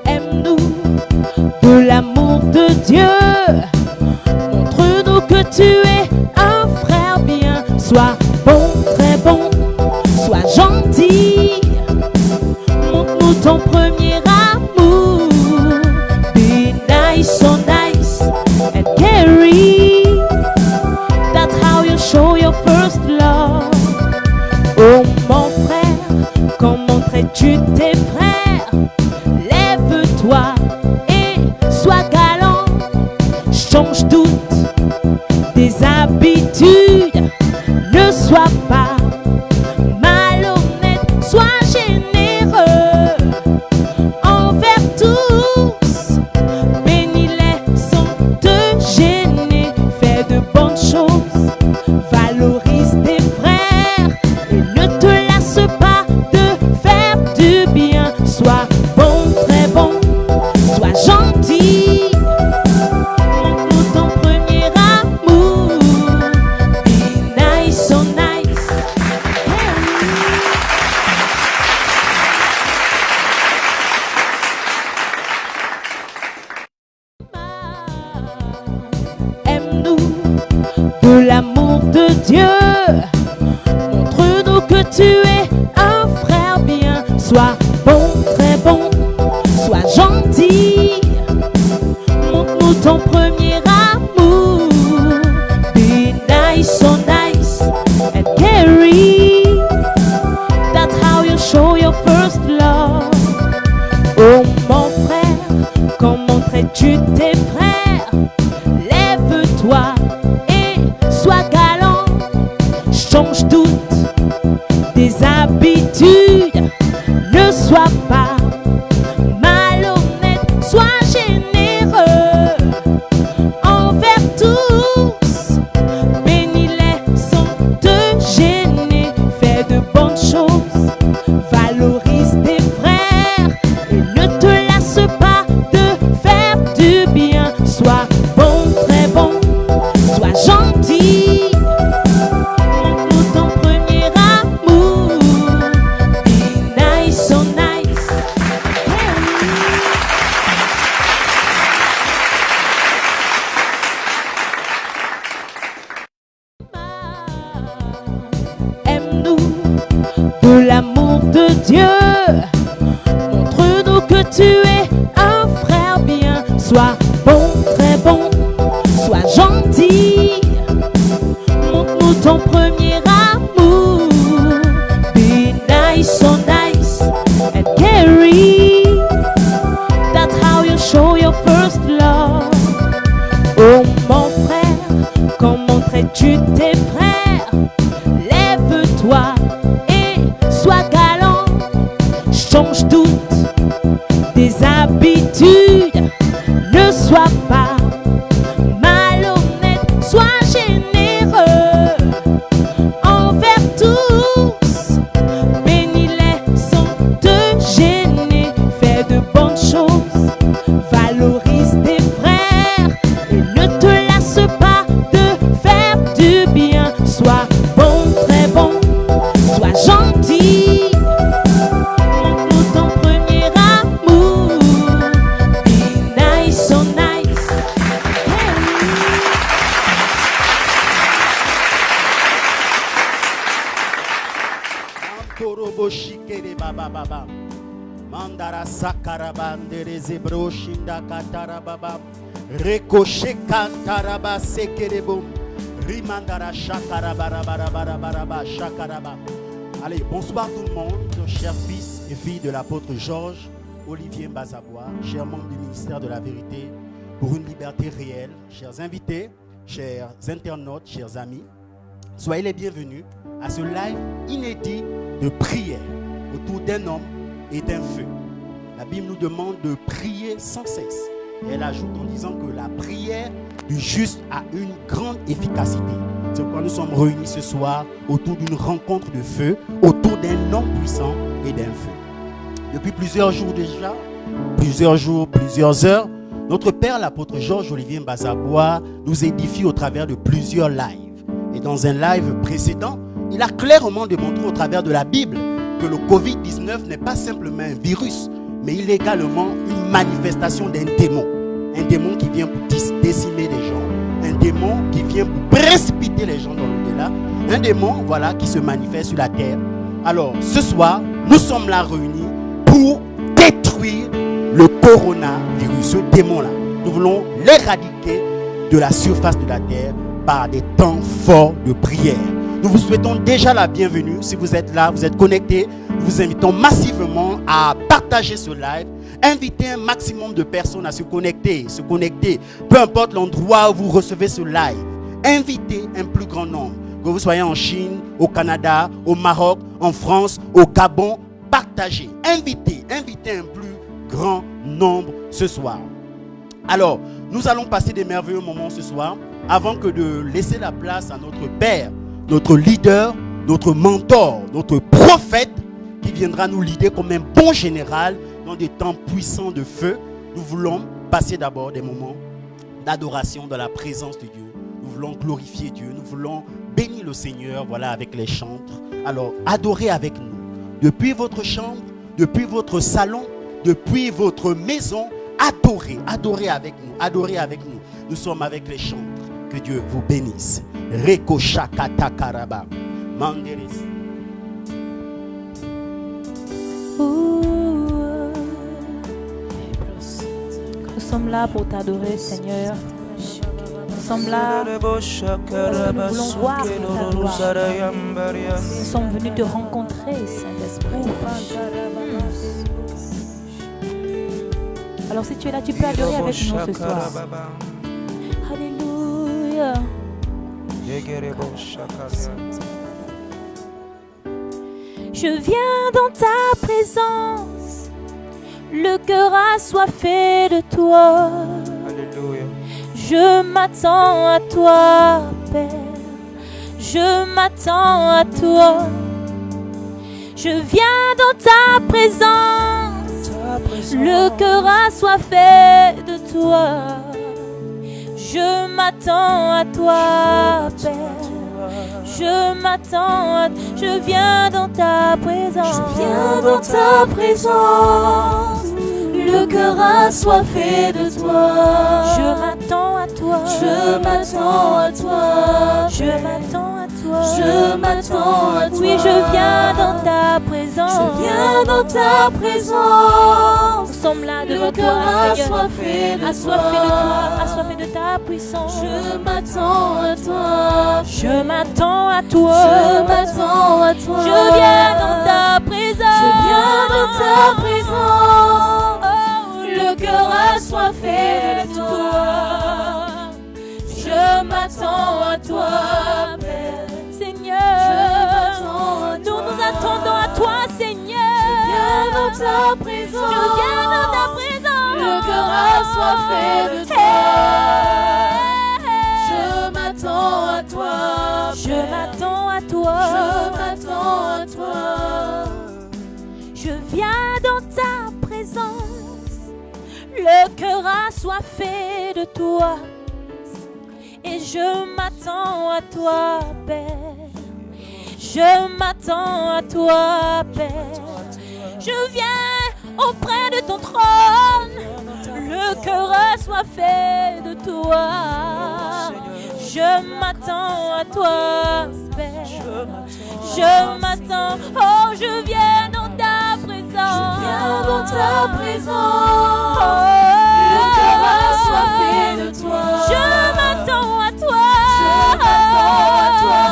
Aime-nous de l'amour de Dieu. Montre-nous que tu es un frère bien. Sois bon, très bon, sois gentil. Montre-nous ton premier amour. Be nice, so nice and carry. That's how you show your first love. Oh mon frère, comment traites-tu tes frères? Lève-toi et sois galant. Change toutes tes habitudes. Ne sois pas malhonnête, sois généreux envers tous. Bénis-les sans te gêner. Fais de bonnes choses, valorise tes frères et ne te lasse pas de faire du bien. Sois bon, très bon, sois gentil. Montre-nous ton premier amour. Be nice, so nice. Aime-nous de l'amour de Dieu. Montre-nous que tu es un frère bien. Sois bon, très bon, sois gentil. Montre-nous ton premier amour. Be nice, so nice and carry. That's how you show your first love. Oh mon frère, comment traites-tu tes frères? Lève-toi et sois galant. Change toutes tes habitudes. Ne sois pas malhonnête, sois généreux envers tous. Bénis-les sans te gêner. Fais de bonnes choses, valorise tes frères et ne te lasse pas de faire du bien. Sois bon, très bon, sois gentil. Montre-nous ton premier amour. Be nice, so nice. Aime-nous de l'amour de Dieu. Montre-nous que tu es un frère bien. Sois bon, très bon, sois gentil. Montre-nous ton premier amour. Be nice, so nice and carry. That's how you show your first love. Oh mon frère, comment traites-tu tes frères? Lève-toi et sois galant. Change toutes tes habitudes. Ne sois pas malhonnête, sois généreux envers tous. Bénis-les sans te gêner. Fais de bonnes choses, valorise tes frères et ne te lasse pas de faire du bien. Sois bon, très bon, sois gentil. Montre-nous ton premier amour. Be nice, so nice. Toroboshikere baba baba. Mandara sakarabandere zebroshinda katarababa. Rekoshe kantaraba sekerebo. Rimandara shakarabarabarabarabaraba shakaraba. Allez, bonsoir tout le monde, chers fils et filles de l'apôtre Georges Olivier Mbazabois, chers membres du ministère de la vérité pour une liberté réelle, chers invités, chers internautes, chers amis. Soyez les bienvenus à ce live inédit de prière autour d'un homme et d'un feu. La Bible nous demande de prier sans cesse. Et elle ajoute en disant que la prière du juste a une grande efficacité. C'est pourquoi nous sommes réunis ce soir autour d'une rencontre de feu, autour d'un homme puissant et d'un feu. Depuis plusieurs jours déjà, plusieurs heures, notre Père, l'apôtre Georges Olivier Mbazabois, nous édifie au travers de plusieurs lives. Et dans un live précédent, il a clairement démontré au travers de la Bible que le Covid-19 n'est pas simplement un virus, mais il est également une manifestation d'un démon. Un démon qui vient pour décimer les gens. Un démon qui vient pour précipiter les gens dans l'au-delà. Un démon, voilà, qui se manifeste sur la terre. Alors, ce soir, nous sommes là réunis pour détruire le coronavirus, ce démon-là. Nous voulons l'éradiquer de la surface de la terre par des temps forts de prière. Nous vous souhaitons déjà la bienvenue. Si vous êtes là, vous êtes connectés, nous vous invitons massivement à partager ce live. Invitez un maximum de personnes à se connecter. Peu importe l'endroit où vous recevez ce live. Invitez un plus grand nombre. Que vous soyez en Chine, au Canada, au Maroc, en France, au Gabon, partagez. Invitez un plus grand nombre ce soir. Alors, nous allons passer des merveilleux moments ce soir avant que de laisser la place à notre Père, notre leader, notre mentor, notre prophète qui viendra nous leader comme un bon général dans des temps puissants de feu. Nous voulons passer d'abord des moments d'adoration dans la présence de Dieu. Nous voulons glorifier Dieu, nous voulons bénir le Seigneur, voilà, avec les chantres. Alors, adorez avec nous. Depuis votre chambre, depuis votre salon, depuis votre maison, adorez avec nous. Nous sommes avec les chantres. Que Dieu vous bénisse. Reko shakata karaba. Manderesi. Nous sommes là pour t'adorer, Seigneur. Nous sommes là parce que nous voulons voir ta gloire. Nous sommes venus te rencontrer, Saint-Esprit. Alors si tu es là, tu peux adorer avec nous ce soir. Alléluia. Je viens dans ta présence, le cœur assoiffé de toi. Alléluia. Je m'attends à toi, Père. Je m'attends à toi. Je viens dans ta présence, le cœur assoiffé de toi. Je m'attends à toi, Père. Je m'attends, je viens dans ta présence. Je viens dans ta présence, le cœur assoiffé de toi. Je m'attends à toi. Je m'attends à toi. Je m'attends à toi. Je m'attends à toi. Oui, je viens dans ta présence. Je viens dans ta présence. Nous sommes là devant Le toi, cœur Seigneur. assoiffé de Assoiffé toi. de toi, assoiffé de ta puissance. Je m'attends à toi. Je m'attends à toi. Je m'attends à toi. Je viens dans ta présence. Je viens dans ta présence. Le cœur assoiffé de toi. Je m'attends à toi, Père. Seigneur, Je m'attends à toi. nous nous attendons à toi, Seigneur. Je viens dans ta présence. Je viens dans ta présence. Le cœur assoiffé de toi. Je m'attends à toi, Je Père. m'attends à toi. Je m'attends à toi. Je viens dans ta présence, le cœur assoiffé de toi. Et je m'attends à toi, Père. Je m'attends à toi, Père. Je viens auprès de ton trône, le cœur assoiffé de toi. Je m'attends à toi, Père. Je m'attends, oh, je viens dans ta présence. Je viens dans ta présence. Le cœur assoiffé de toi. Je m'attends à toi. Je m'attends à toi.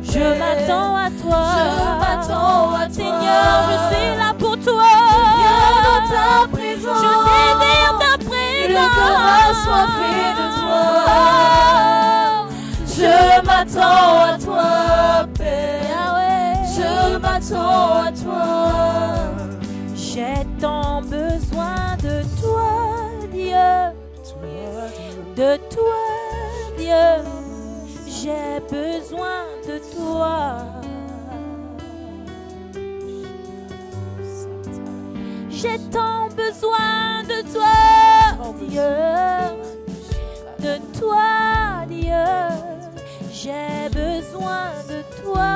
Je m'attends à toi. Je m'attends à toi. Seigneur, je suis là pour toi. Je viens dans ta présence. Je désire ta présence. Le cœur assoiffé de toi. Je m'attends à toi, Père. Je m'attends à toi. J'ai tant besoin de toi, Dieu. De toi, Dieu. J'ai besoin de toi. J'ai tant besoin de toi, Dieu. De toi, Dieu. J'ai besoin de toi.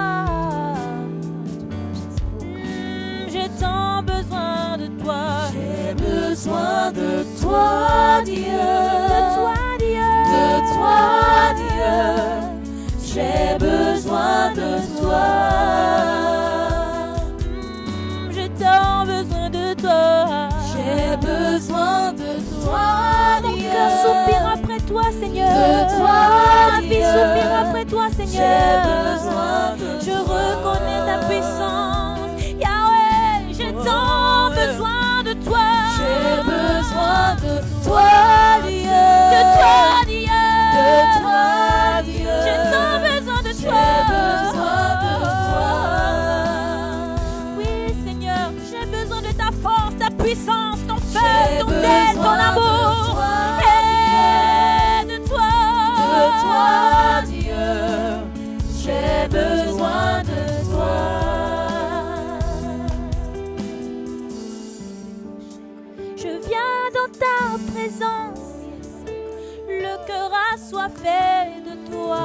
J'ai tant besoin de toi. j'ai besoin de toi. J'ai tant besoin de toi. J'ai besoin de toi, Mon cœur soupire après toi, Seigneur. De toi, Ma vie soupire après toi, Seigneur. J'ai besoin de Je toi. reconnais ta puissance. Yahweh, j'ai tant besoin de toi. J'ai besoin de toi, Dieu. De toi, Dieu. De toi, Dieu. J'ai tant besoin de toi. J'ai besoin de toi. Oui, Seigneur, j'ai besoin de ta force, ta puissance, ton feu, J'ai ton zèle, ton besoin de amour. toi, Et de toi. De toi, Dieu. J'ai besoin de toi. Je viens dans ta présence, le cœur assoiffé de toi.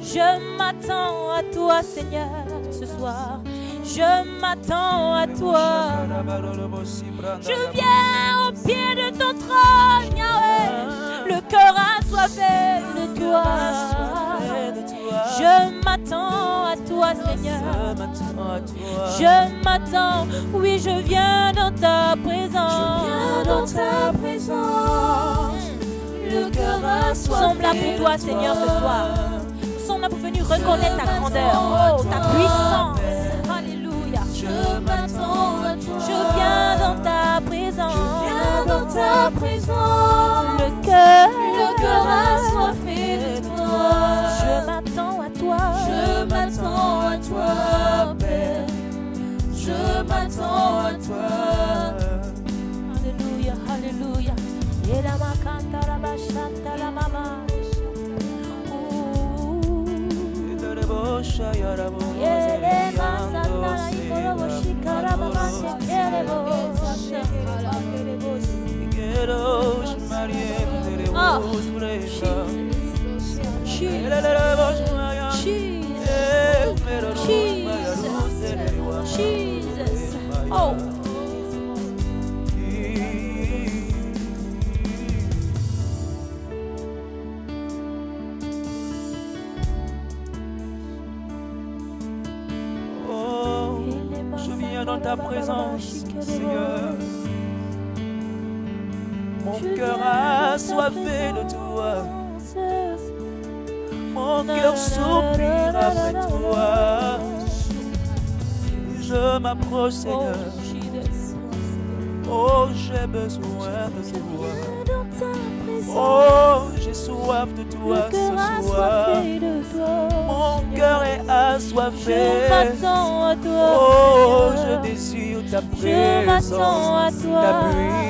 Je m'attends à toi, Seigneur, ce soir. Je m'attends à toi. Je viens au pied de ton trône, Yahweh, le cœur assoiffé de toi. Je m'attends à toi, Seigneur. Je m'attends, oui, je viens dans ta présence. Je viens dans ta présence. Le cœur Nous sommes là pour toi, Seigneur, ce soir. Nous sommes là pour venir reconnaître ta grandeur, oh, ta puissance. Alléluia. Je m'attends à toi. Je viens dans ta présence. Je viens dans ta présence. Le cœur assoiffé de toi. Je m'attends à toi. Je m'attends à toi, Père. Je m'attends à toi. Alléluia, alléluia. Et la makanta la bachanta la mama. Yele masanta la ikorobo shikara mama shekerebo. Ah, Jesus. Oh. Je viens dans ta présence, Seigneur. Mon cœur assoiffé de toi. Mon cœur soupire après toi. Je m'approche, Seigneur. Oh, j'ai besoin de toi. Oh, j'ai soif de toi ce soir. Mon cœur est assoiffé. Je m'attends à toi. Oh, Seigneur. je désire ta Je m'attends à présence, toi. ta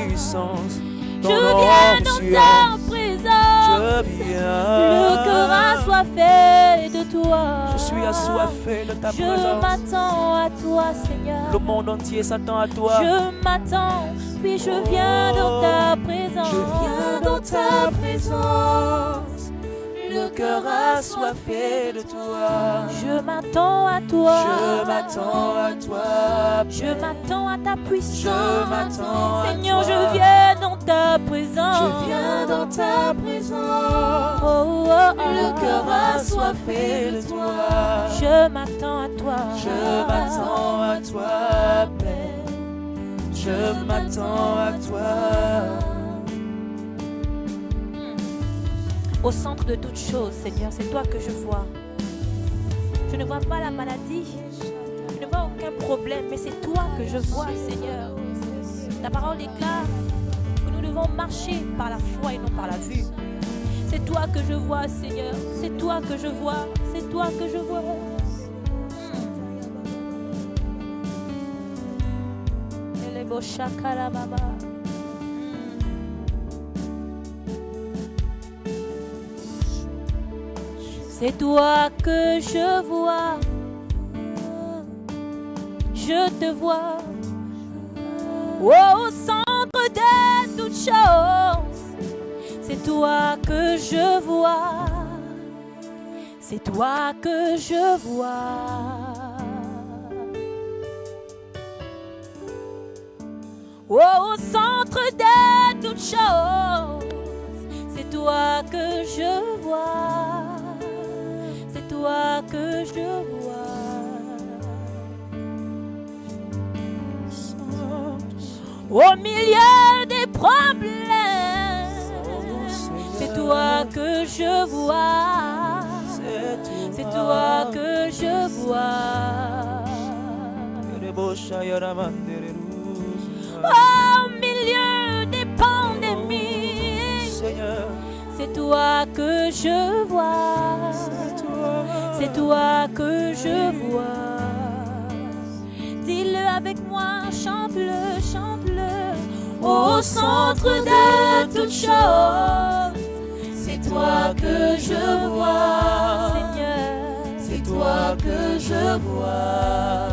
puissance. Je viens dans ta présence. Je viens. Le cœur assoiffé de toi. Je suis assoiffé de ta Je présence. m'attends à toi, Seigneur. Le monde entier s'attend à toi. Je m'attends, puis je viens dans ta présence. Je viens dans ta présence. Le cœur assoiffé de toi. Je m'attends à toi. Je m'attends à toi. Je m'attends à ta puissance. Je m'attends à Seigneur, toi. je viens dans ta présence. Je viens dans ta présence. Oh, oh, oh. Le cœur assoiffé de toi. Je m'attends à toi. Je m'attends à toi, Père. Je m'attends à toi. Au centre de toute chose, Seigneur, c'est toi que je vois. Je ne vois pas la maladie. Je ne vois aucun problème, mais c'est toi que je vois, Seigneur. Ta parole déclare que nous devons marcher par la foi et non par la vue. C'est toi que je vois, Seigneur. C'est toi que je vois. C'est toi que je vois. Elebo shakara baba. C'est toi que je vois. Je te vois. Au centre de toutes choses. C'est toi que je vois. C'est toi que je vois. Au centre de toutes choses. C'est toi que je vois, c'est toi que je vois. Au milieu des problèmes, c'est toi que je vois, c'est toi que je vois. Au milieu des pandémies, c'est toi que je vois, c'est toi que je vois. Dis-le avec moi, chante-le, chante-le. Au centre de toutes choses, c'est toi que je vois, Seigneur, c'est toi que je vois.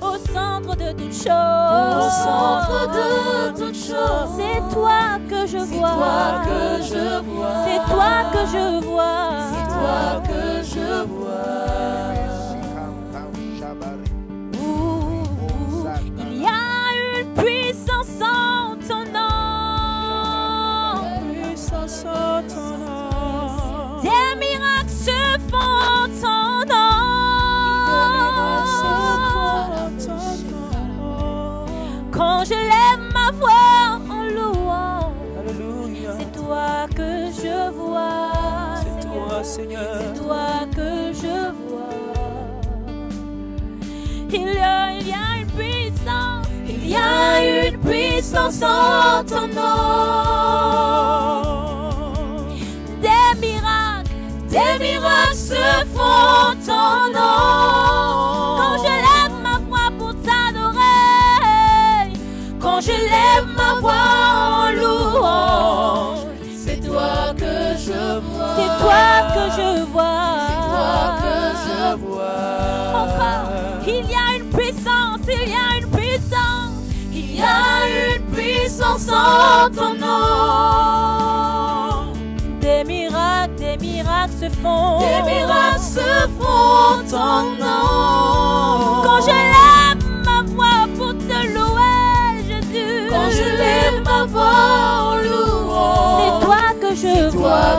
Au centre de toutes choses, au centre de toutes choses, c'est toi que je vois, c'est toi que je vois, c'est toi que je vois. Il y a une puissance en ton nom, des miracles se font en ton nom. Quand je lève ma voix en louange, c'est toi que je vois, Seigneur, c'est toi que je vois. Il y a une puissance, il y a une puissance en ton nom. Des miracles se font en ton nom. Quand je lève ma voix pour t'adorer, quand je lève ma voix en louange, c'est toi que je vois, c'est toi que je vois, c'est toi que je vois. Encore, il y a une puissance, il y a une puissance, il y a une puissance en ton nom. Des miracles se font, des miracles se font en ton nom. Quand je lève ma voix pour te louer, Jésus, quand je lève ma voix en louange, c'est toi que je vois,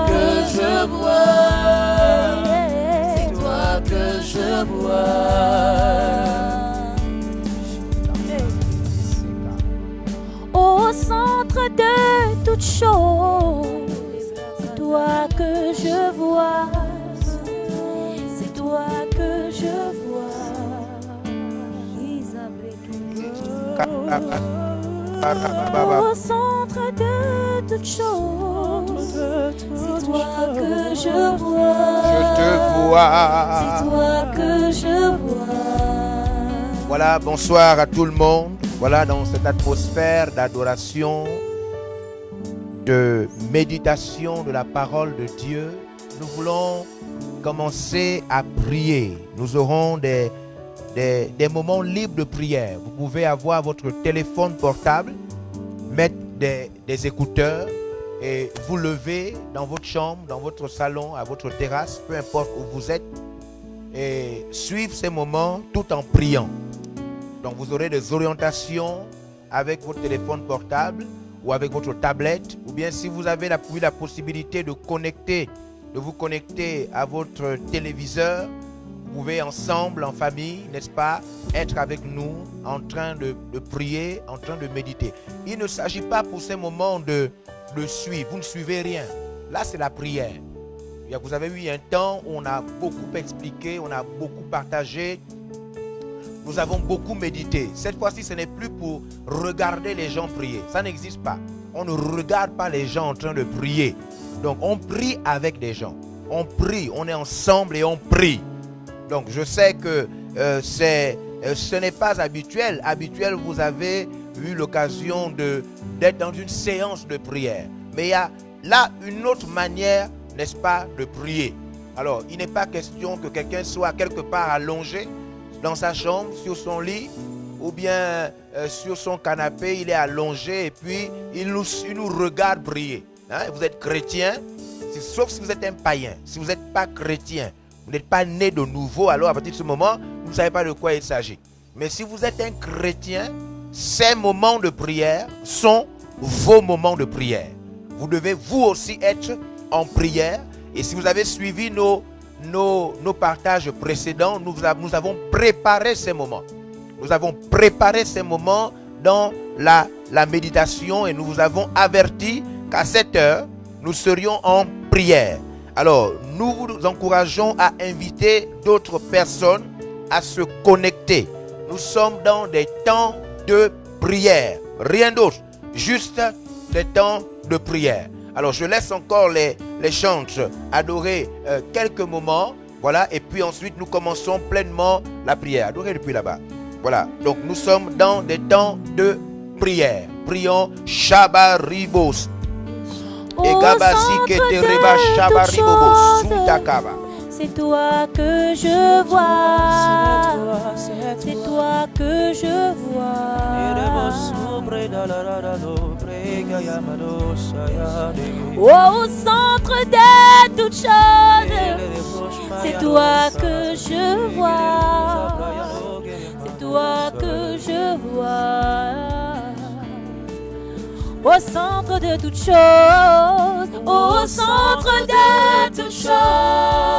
c'est toi que je vois. Au centre de toutes choses, c'est toi que je vois, c'est toi que je vois. Au centre de toutes choses, c'est toi que je vois, Je te vois. c'est toi que je vois. Voilà, bonsoir à tout le monde. Voilà, dans cette atmosphère d'adoration, de méditation de la parole de Dieu, nous voulons commencer à prier. Nous aurons des moments libres de prière. Vous pouvez avoir votre téléphone portable, mettre des écouteurs et vous lever dans votre chambre, dans votre salon, à votre terrasse, peu importe où vous êtes, et suivre ces moments tout en priant. Donc vous aurez des orientations avec votre téléphone portable ou avec votre tablette, ou bien si vous avez la possibilité de vous connecter à votre téléviseur, vous pouvez ensemble, en famille, n'est-ce pas, être avec nous en train de prier, en train de méditer. Il ne s'agit pas pour ces moments de suivre, vous ne suivez rien. Là, c'est la prière. Vous avez eu un temps où on a beaucoup expliqué, on a beaucoup partagé, nous avons beaucoup médité. Cette fois-ci, ce n'est plus pour regarder les gens prier. Ça n'existe pas. On ne regarde pas les gens en train de prier. Donc, on prie avec des gens. On prie, on est ensemble et on prie. Donc, je sais que ce n'est pas habituel. Habituel, vous avez eu l'occasion d'être dans une séance de prière. Mais il y a là une autre manière, n'est-ce pas, de prier. Alors, il n'est pas question que quelqu'un soit quelque part allongé dans sa chambre, sur son lit, ou bien sur son canapé, il est allongé et puis il nous regarde prier. Hein? Vous êtes chrétien, sauf si vous êtes un païen. Si vous n'êtes pas chrétien, vous n'êtes pas né de nouveau, alors à partir de ce moment, vous ne savez pas de quoi il s'agit. Mais si vous êtes un chrétien, ces moments de prière sont vos moments de prière. Vous devez vous aussi être en prière. Et si vous avez suivi nos partages précédents, nous avons préparé ces moments. Nous avons préparé ces moments dans la méditation et nous vous avons averti qu'à cette heure, nous serions en prière. Alors, nous vous encourageons à inviter d'autres personnes à se connecter. Nous sommes dans des temps de prière. Rien d'autre, juste des temps de prière. Alors, je laisse encore les chantres adorer quelques moments. Voilà, et puis ensuite, nous commençons pleinement la prière. Adorez depuis là-bas. Voilà, donc nous sommes dans des temps de prière. Prions Shabaribos. Au centre de toutes choses, c'est toi que je vois. C'est toi que je vois. Au centre de toutes choses, c'est toi que je vois. C'est toi que je vois. Au centre de toutes choses, au centre de toutes choses,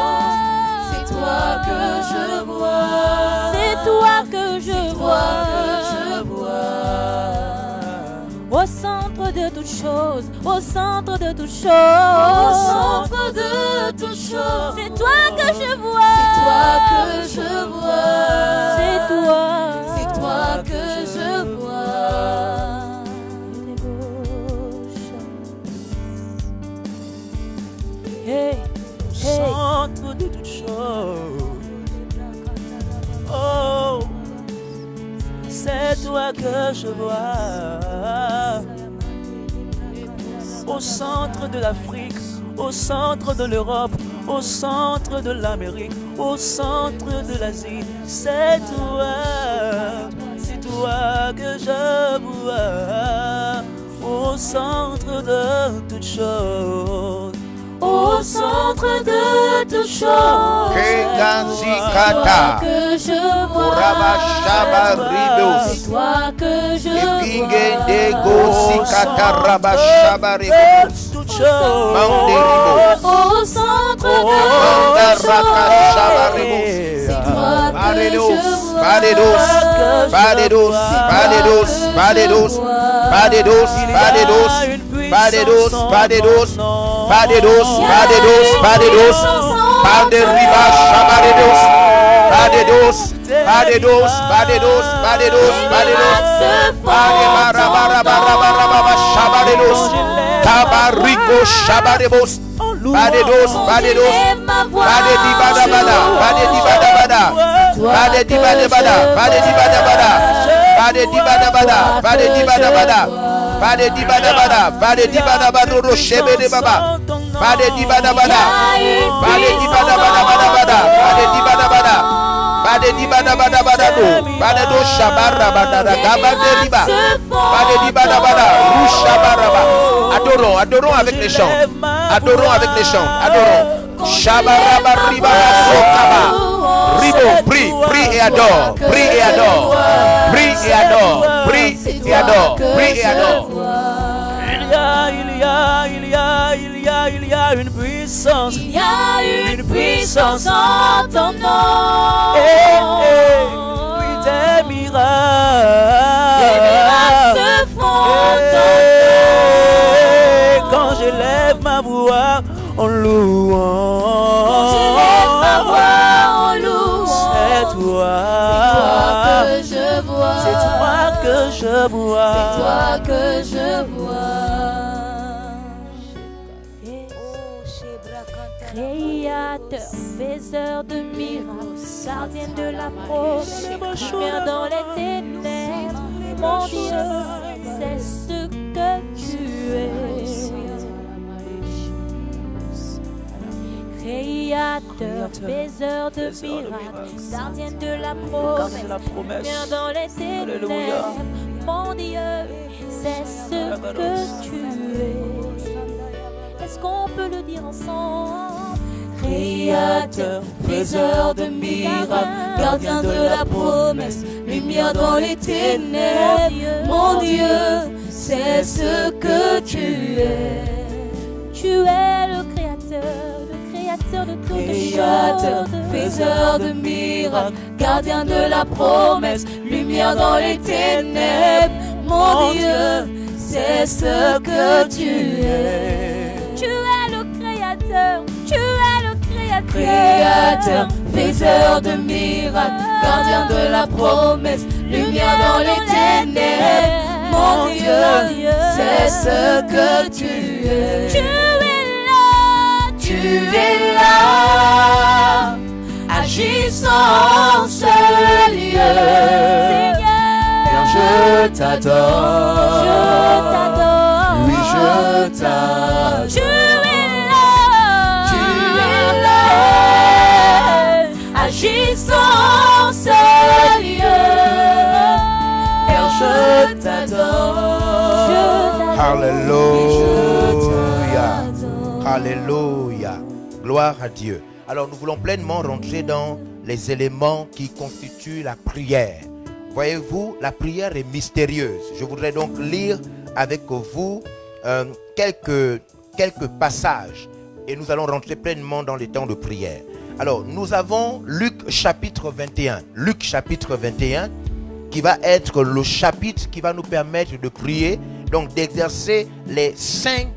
c'est toi que je vois. C'est toi que je vois. Au centre de toutes choses, au centre de toutes choses, au centre de toutes choses, c'est toi que je vois. C'est toi que je vois. C'est toi que je vois. Hey, Centre de toutes choses. Oh, c'est toi que je vois. Au centre de l'Afrique, au centre de l'Europe, au centre de l'Amérique, au centre de l'Asie, c'est toi que je vois. Au centre de toutes choses. Au centre de toutes choses, c'est toi que je vois. C'est toi que je vois. Au centre de toutes choses, au centre de toutes choses, c'est toi que je Adorons avec les chants. Adorons avec les chants. Adorons. Shabaraba riba sokaba. Ribo, prie et adore. Prie et adore. Prie et adore. Prie et adore. Prie et adore. Il y a une puissance. Il y a une puissance en ton nom. Oui, des miracles. Des miracles se font quand j'élève ma voix en louant. Quand j'élève ma voix en louant. C'est toi. C'est toi que je vois. C'est toi que je vois. C'est toi que je vois. Créateur, faiseur de miracles, gardien de la promesse, lumière dans les ténèbres, mon Dieu, c'est ce que tu es. Créateur, faiseur de miracles, gardien de la promesse, lumière dans les ténèbres, mon Dieu, c'est ce que tu es. Est-ce qu'on peut le dire ensemble? Créateur, faiseur de miracles, gardien de la promesse, lumière dans les ténèbres. Mon Dieu, c'est ce que tu es. Tu es le créateur de toutes Créateur, choses. faiseur de miracles, gardien de la promesse, lumière dans les ténèbres. Mon Dieu, c'est ce que tu es. Tu es le créateur, tu es le créateur. Créateur, faiseur de miracles, gardien de la promesse, lumière dans les ténèbres. Mon Dieu, c'est ce que tu es. Tu es là, Tu es là, agissant en ce lieu. Seigneur, je t'adore. je t'adore. Oui, je t'adore. Tu es là, Tu es là, agissant en ce lieu. Père, je t'adore. Alléluia. Alléluia. Gloire à Dieu. Alors nous voulons pleinement rentrer dans les éléments qui constituent la prière. Voyez-vous, la prière est mystérieuse. Je voudrais donc lire avec vous quelques passages et nous allons rentrer pleinement dans les temps de prière. Alors, nous avons Luc chapitre 21. Luc chapitre 21 qui va être le chapitre qui va nous permettre de prier, donc d'exercer les cinq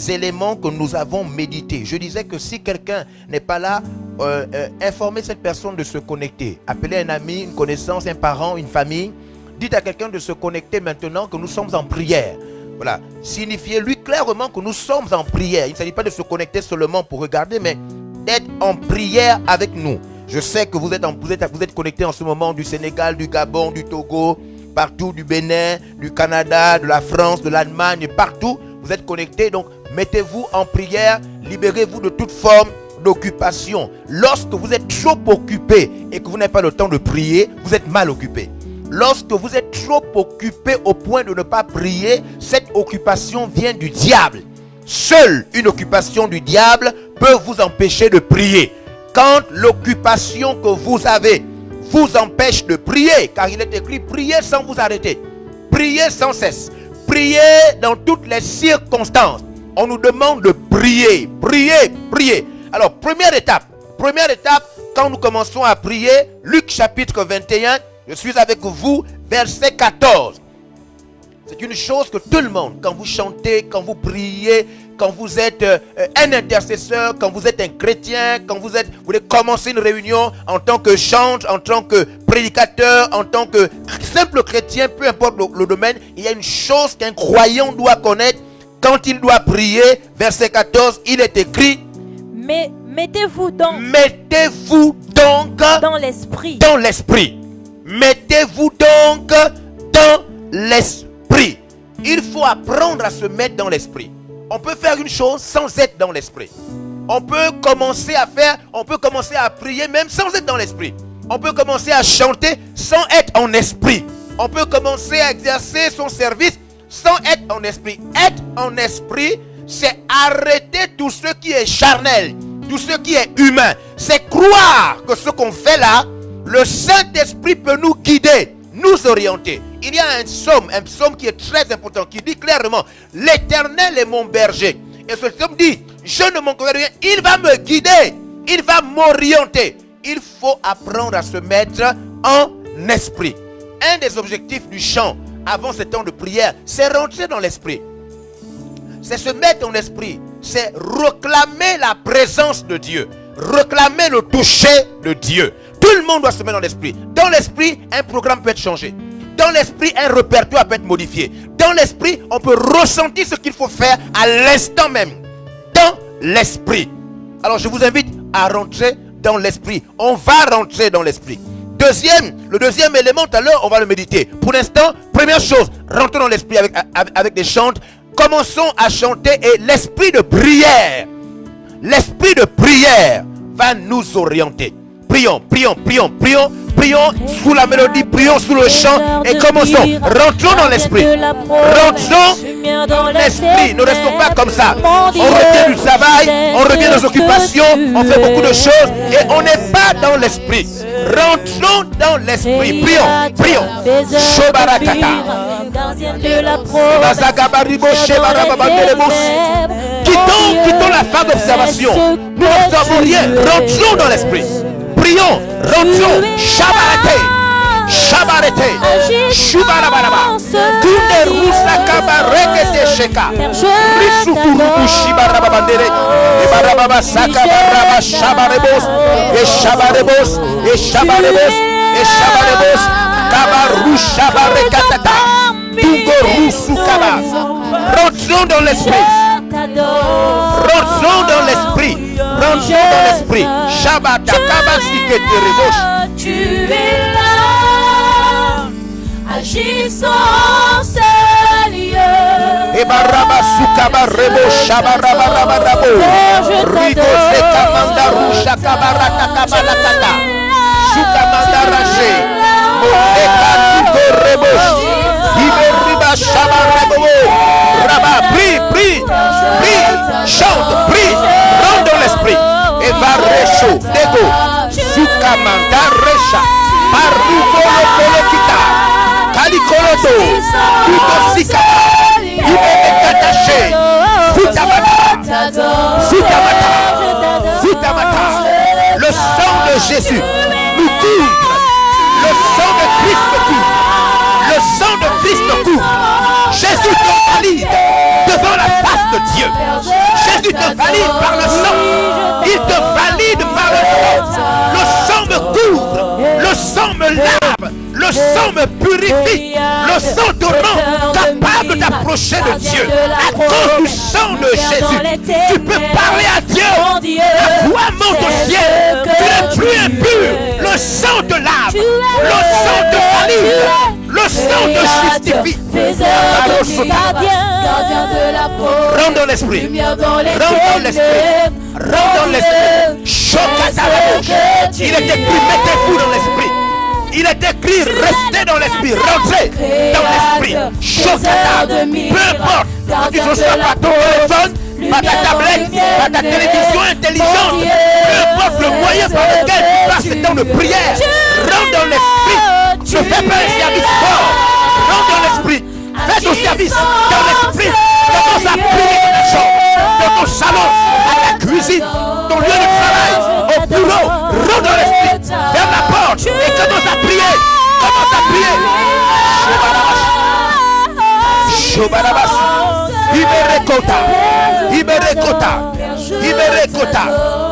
éléments que nous avons médités. Je disais que si quelqu'un n'est pas là, informez cette personne de se connecter. Appelez un ami, une connaissance, un parent, une famille. Dites à quelqu'un de se connecter maintenant que nous sommes en prière. Voilà. Signifiez-lui clairement que nous sommes en prière. Il ne s'agit pas de se connecter seulement pour regarder, mais d'être en prière avec nous. Je sais que vous êtes connectés en ce moment du Sénégal, du Gabon, du Togo, partout, du Bénin, du Canada, de la France, de l'Allemagne, partout. Vous êtes connectés, donc mettez-vous en prière, libérez-vous de toute forme d'occupation. Lorsque vous êtes trop occupé et que vous n'avez pas le temps de prier, vous êtes mal occupé. Lorsque vous êtes trop occupé au point de ne pas prier, cette occupation vient du diable. Seule une occupation du diable peut vous empêcher de prier. Quand l'occupation que vous avez vous empêche de prier, car il est écrit, priez sans vous arrêter, priez sans cesse, priez dans toutes les circonstances. On nous demande de prier, prier. Alors, première étape, quand nous commençons à prier, Luc chapitre 21, je suis avec vous, verset 14. C'est une chose que tout le monde, quand vous chantez, quand vous priez, quand vous êtes un intercesseur, quand vous êtes un chrétien, quand vous voulez commencer une réunion en tant que chantre, en tant que prédicateur, en tant que simple chrétien, peu importe le domaine, il y a une chose qu'un croyant doit connaître quand il doit prier. Verset 14, il est écrit: Mais mettez-vous donc dans l'esprit. Dans l'esprit. Mettez-vous donc dans l'esprit. Il faut apprendre à se mettre dans l'esprit. On peut faire une chose sans être dans l'esprit. On peut commencer à prier même sans être dans l'esprit. On peut commencer à chanter sans être en esprit. On peut commencer à exercer son service sans être en esprit. Être en esprit, c'est arrêter tout ce qui est charnel, tout ce qui est humain. C'est croire que ce qu'on fait là, le Saint-Esprit peut nous guider, nous orienter. Il y a un psaume qui est très important, qui dit clairement: l'Éternel est mon berger. Et ce psaume dit: je ne manquerai rien. Il va me guider, il va m'orienter. Il faut apprendre à se mettre en esprit. Un des objectifs du chant avant ce temps de prière, c'est rentrer dans l'esprit. C'est se mettre en esprit. C'est réclamer la présence de Dieu. Réclamer le toucher de Dieu. Tout le monde doit se mettre dans l'esprit. Dans l'esprit, un programme peut être changé. Dans l'esprit, un répertoire peut être modifié. Dans l'esprit, on peut ressentir ce qu'il faut faire à l'instant même. Dans l'esprit. Alors je vous invite à rentrer dans l'esprit. On va rentrer dans l'esprit. Le deuxième élément, tout à l'heure, on va le méditer. Pour l'instant, première chose, rentrons dans l'esprit avec des chants. Commençons à chanter et l'esprit de prière va nous orienter. Prions prions sous la mélodie, prions sous le chant et commençons. Rentrons dans l'esprit. Rentrons dans l'esprit. Ne restons pas comme ça. On revient du travail, on revient aux occupations, on fait beaucoup de choses et on n'est pas dans l'esprit. Rentrons dans l'esprit. Prions, prions. Shobarakata. Quittons la phase d'observation. Nous n'observons rien. Rentrons dans l'esprit. Prions, rentrons. Shabarate. Shabarate. Shubarabaraba. Tunde rusa kabareke te sheka. Risukuruku shibarababandere. Ebarababa sakabaraba shabarebos. Eshabarebos. Eshabarebos. Eshabarebos. Kabaru shabarekatata. Tungo rusu kabas. Rentrons dans l'esprit. Rentrons dans l'esprit. Rentrons dans l'esprit. Shabbat Tu es là, agissant Seigneur. Et baraba sukaba rebo shabaraba rabo. Rigo sekamanda rusha kabaraka kabalakata. Sukamanda raje. Moseka tuko rebo. Iberiba shabarabo. Raba, prie, prie, prie, chante, prie, rentre dans l'esprit. Et va récho, dégo, sukamanda recha, parukolo kolokita, kalikoloto, kutosikata, ibekatache, futamata, futamata, futamata. Le sang de Jésus nous couvre, le sang de Christ nous couvre, le sang de Christ nous couvre. Jésus te valide devant la face de Dieu. Jésus te valide par le sang. Il te valide par le sang. Le sang me couvre. Le sang me lave. Le sang me purifie. Le sang te rend capable d'approcher de Dieu. À cause du sang de Jésus, tu peux parler à Dieu. La voix monte au ciel. Tu n'es plus impur. Le sang te lave. Le sang te valide. Le sang te justifie. Rentre dans l'esprit. Rentre dans l'esprit. Rentre dans l'esprit. Choque à la bouche. Il est écrit, mettez-vous dans l'esprit. Il est écrit, restez dans l'esprit. Rentrez dans l'esprit. Choque à peu importe. Tu ne sois pas ton téléphone, pas ta tablette, pas ta télévision intelligente. Peu importe le moyen par lequel tu passes ce temps de prière. Rentre dans l'esprit. Ne fais pas un service fort. Rentre dans l'esprit. Fais ton service dans l'esprit. Commence à prier dans la chambre, dans ton salon, à la cuisine, ton lieu de travail, au bureau. Rentre dans l'esprit. Ferme la porte et commence à prier. Commence à prier. Shobarabas. Iberekota. Iberekota. Iberekota.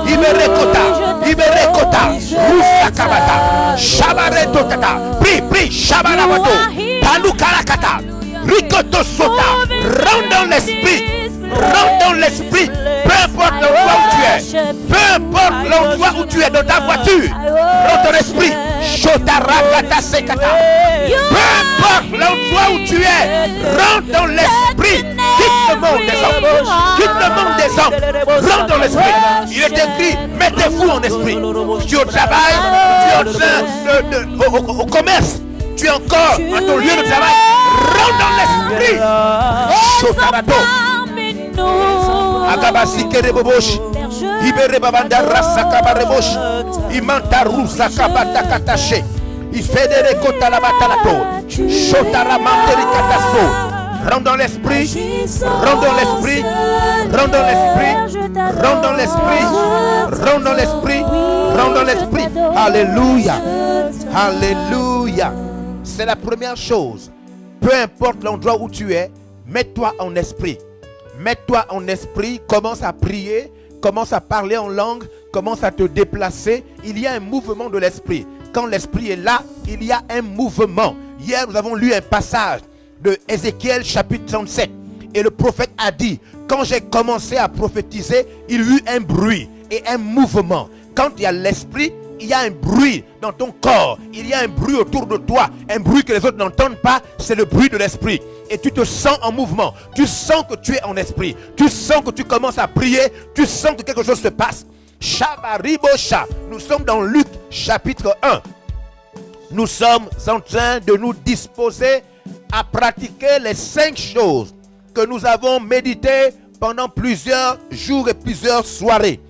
Iberekota. Iberekota. Rusakabata. Shabaretotata. Prie, prie. Shabarabato. Palukarakata. Rikoto sota. Rentre dans l'esprit. Rentre dans l'esprit. Peu importe l'endroit où tu es. Peu importe l'endroit où tu es dans ta voiture. Rentre dans l'esprit. Shotarakata sekata. Peu importe l'endroit où tu es. Rentre dans l'esprit. Quitte le monde des hommes. Quitte le monde des hommes. Rentre dans l'esprit. Il est écrit, mettez-vous en esprit. Tu es au travail. Tu es au commerce. Tu es encore dans ton lieu de travail. Rentre dans l'esprit. Shotarato. Agabasi kerebobosh. Ibere babanda rasa kabarebosh. Imanta rusa kabata katache. Ifedere kota la batalato. Shotara manteri kataso. Rentre dans l'esprit. Rentre dans l'esprit. Rentre dans l'esprit. Rentre dans l'esprit. Rentre dans l'esprit. Rentre dans l'esprit. Alléluia. Alléluia. C'est la première chose. Peu importe l'endroit où tu es, mets-toi en esprit. Mets-toi en esprit, commence à prier, commence à parler en langue, commence à te déplacer. Il y a un mouvement de l'esprit. Quand l'esprit est là, il y a un mouvement. Hier, nous avons lu un passage de Ézéchiel chapitre 37. Et le prophète a dit, quand j'ai commencé à prophétiser, il y eut un bruit et un mouvement. Quand il y a l'esprit, il y a un bruit dans ton corps. Il y a un bruit autour de toi. Un bruit que les autres n'entendent pas. C'est le bruit de l'esprit. Et tu te sens en mouvement. Tu sens que tu es en esprit. Tu sens que tu commences à prier. Tu sens que quelque chose se passe. Shabaribosha. Nous sommes dans Luc chapitre 1. nous sommes en train de nous disposer à pratiquer les 5 choses que nous avons méditées pendant plusieurs jours et plusieurs soirées.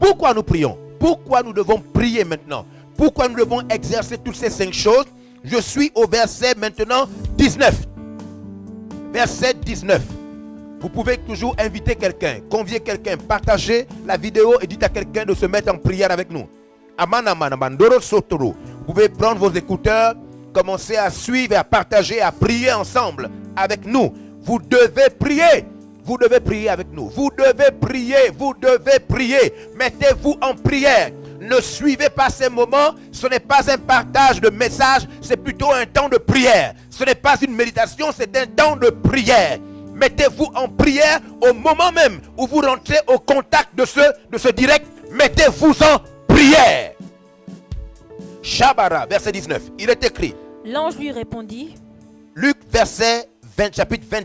Pourquoi nous prions? Pourquoi nous devons prier maintenant? Pourquoi nous devons exercer toutes ces 5 choses? Je suis au verset maintenant 19. Verset 19. Vous pouvez toujours inviter quelqu'un, convier quelqu'un, partager la vidéo et dites à quelqu'un de se mettre en prière avec nous. Vous pouvez prendre vos écouteurs, commencer à suivre et à partager, à prier ensemble avec nous. Vous devez prier. Vous devez prier avec nous. Vous devez prier. Vous devez prier. Mettez-vous en prière. Ne suivez pas ces moments. Ce n'est pas un partage de messages. C'est plutôt un temps de prière. Ce n'est pas une méditation. C'est un temps de prière. Mettez-vous en prière au moment même où vous rentrez au contact de ce direct. Mettez-vous en prière. Shabara, verset 19. Il est écrit. L'ange lui répondit. Luc, chapitre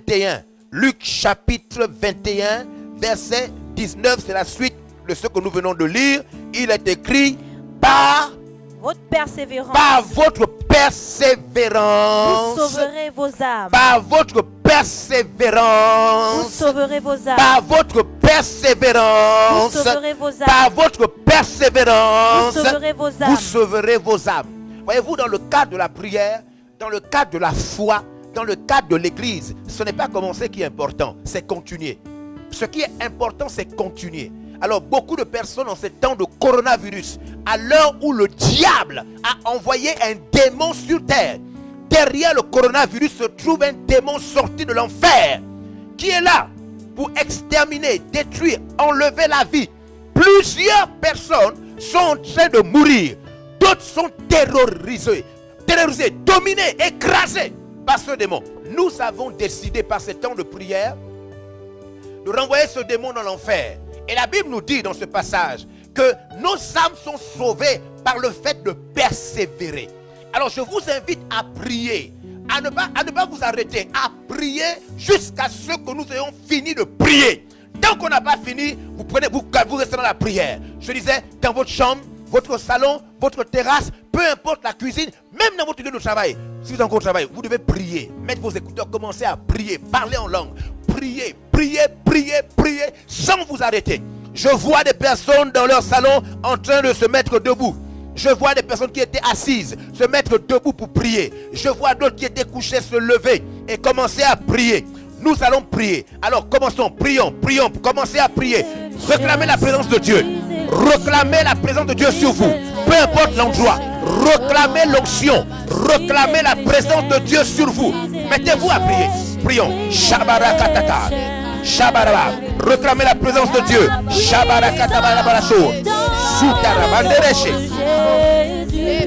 21. Luc, chapitre 21, verset 19. C'est la suite de ce que nous venons de lire. Il est écrit. Par votre persévérance. Par votre persévérance. Vous sauverez vos âmes. Par votre persévérance. Vous sauverez vos âmes. Par votre persévérance. Vous sauverez vos âmes. Par votre persévérance. Vous sauverez vos âmes. Vous sauverez vos âmes. Voyez-vous, dans le cadre de la prière, dans le cadre de la foi, dans le cadre de l'église, ce n'est pas commencer qui est important, c'est continuer. Ce qui est important, c'est continuer. Alors, beaucoup de personnes en ces temps de coronavirus, à l'heure où le diable a envoyé un démon sur terre, derrière le coronavirus se trouve un démon sorti de l'enfer qui est là pour exterminer, détruire, enlever la vie. Plusieurs personnes sont en train de mourir. D'autres sont terrorisés, dominés, écrasés par ce démon. Nous avons décidé par ce temps de prière de renvoyer ce démon dans l'enfer. Et la Bible nous dit dans ce passage que nos âmes sont sauvées par le fait de persévérer. Alors je vous invite à prier, à ne pas vous arrêter, à prier jusqu'à ce que nous ayons fini de prier. Tant qu'on n'a pas fini, vous restez dans la prière. Je disais, dans votre chambre, votre salon, votre terrasse, peu importe la cuisine, même dans votre lieu de travail. Si vous êtes encore au travail, vous devez prier. Mettre vos écouteurs, commencer à prier, parler en langue. Priez, priez, priez, priez, sans vous arrêter. Je vois des personnes dans leur salon en train de se mettre debout. Je vois des personnes qui étaient assises se mettre debout pour prier. Je vois d'autres qui étaient couchés se lever et commencer à prier. Nous allons prier. Alors commençons, prions, commencez à prier. Réclamez la présence de Dieu. Réclamez la présence de Dieu sur vous. Peu importe l'endroit. Réclamez l'onction. Réclamez la présence de Dieu sur vous. Mettez-vous à prier. Prions. Shabarakatata. Shabaraba. Réclamez la présence de Dieu. Shabarakatabarabaracho. Sutarabandereche.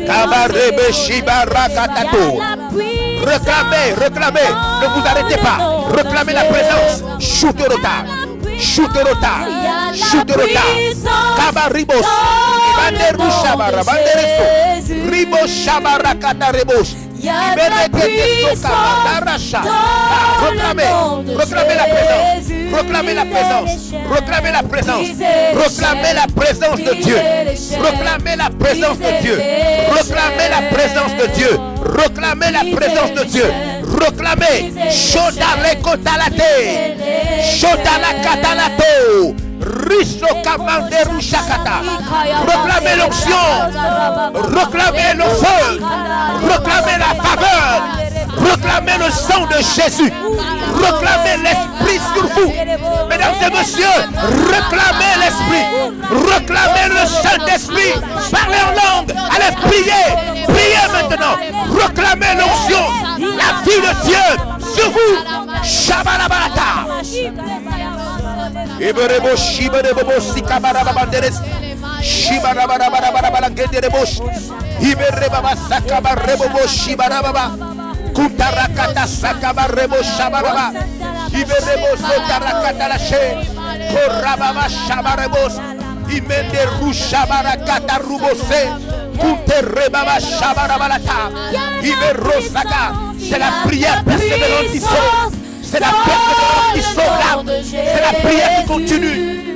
Kabarebe shibarakatato. Réclamez. Ne vous arrêtez pas. Réclamez la présence. Shooterota. Kabaribos. Banderu shabara. Bandereso. Ribo shabarakata rebos. Réclamez la présence. Réclamez la présence de Dieu. Réclamez la présence de Dieu. Réclamez la présence de Dieu. Réclamez la présence de Dieu. Réclamez. Shodale kotalate. Shodala katalato. Riso kamanderu shakata. Réclamez l'onction. Réclamez le feu. Réclamez la faveur. Réclamez le sang de Jésus. Réclamez l'esprit sur vous. Mesdames et messieurs, réclamez l'esprit. Réclamez le Saint-Esprit. Parlez en langue. Allez prier. Priez maintenant. Réclamez l'onction. La vie de Dieu sur vous. Shabalabalata. Iberebo shiberebo sikabarabanderes. Shibarabarabarabarabalangenderebo. Ibereba sakabarebo shibarababa. Kutarakata sakabarebo shabaraba. Iberebo sotarakata lashe. Korababa shabarebos. Imende rushabarakata rubose. Kuterebaba shabarabalata. Iberosaka. C'est la prière persévérante qui sauve. C'est la persévérance qui sauve l'âme. C'est la prière qui continue.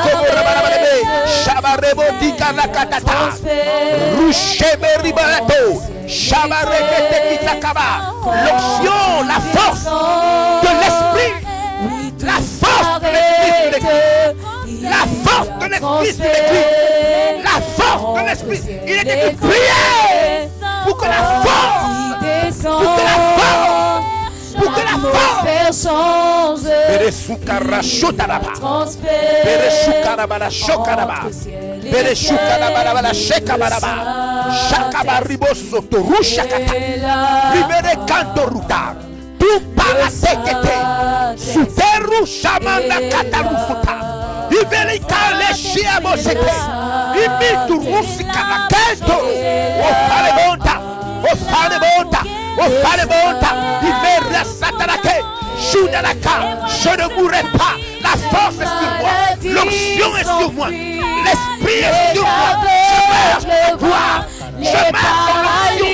L'onction, la force de l'esprit. La force de l'esprit. La force de l'esprit sur l'église. La force de l'esprit. Il est écrit prier pour que la force, pour que la force, pour que la force change. Beresukara shotaraba. Beresukara shokaraba. Beresukara shekabaraba. Shakabariboso torushakata. Libere kantoruta. Tu parasekete. Suteru shamanda katarufuta. Ibeli kale shiabosete. Imitu rusikana kento. Ofalebonta. Ofalebonta. Ofalebonta. Imeria satanake. Shunanaka. Je ne mourrai pas. La force est sur moi. L'onction est sur moi. L'esprit est sur moi. Je meurs de gloire. Je meurs dans l'onction.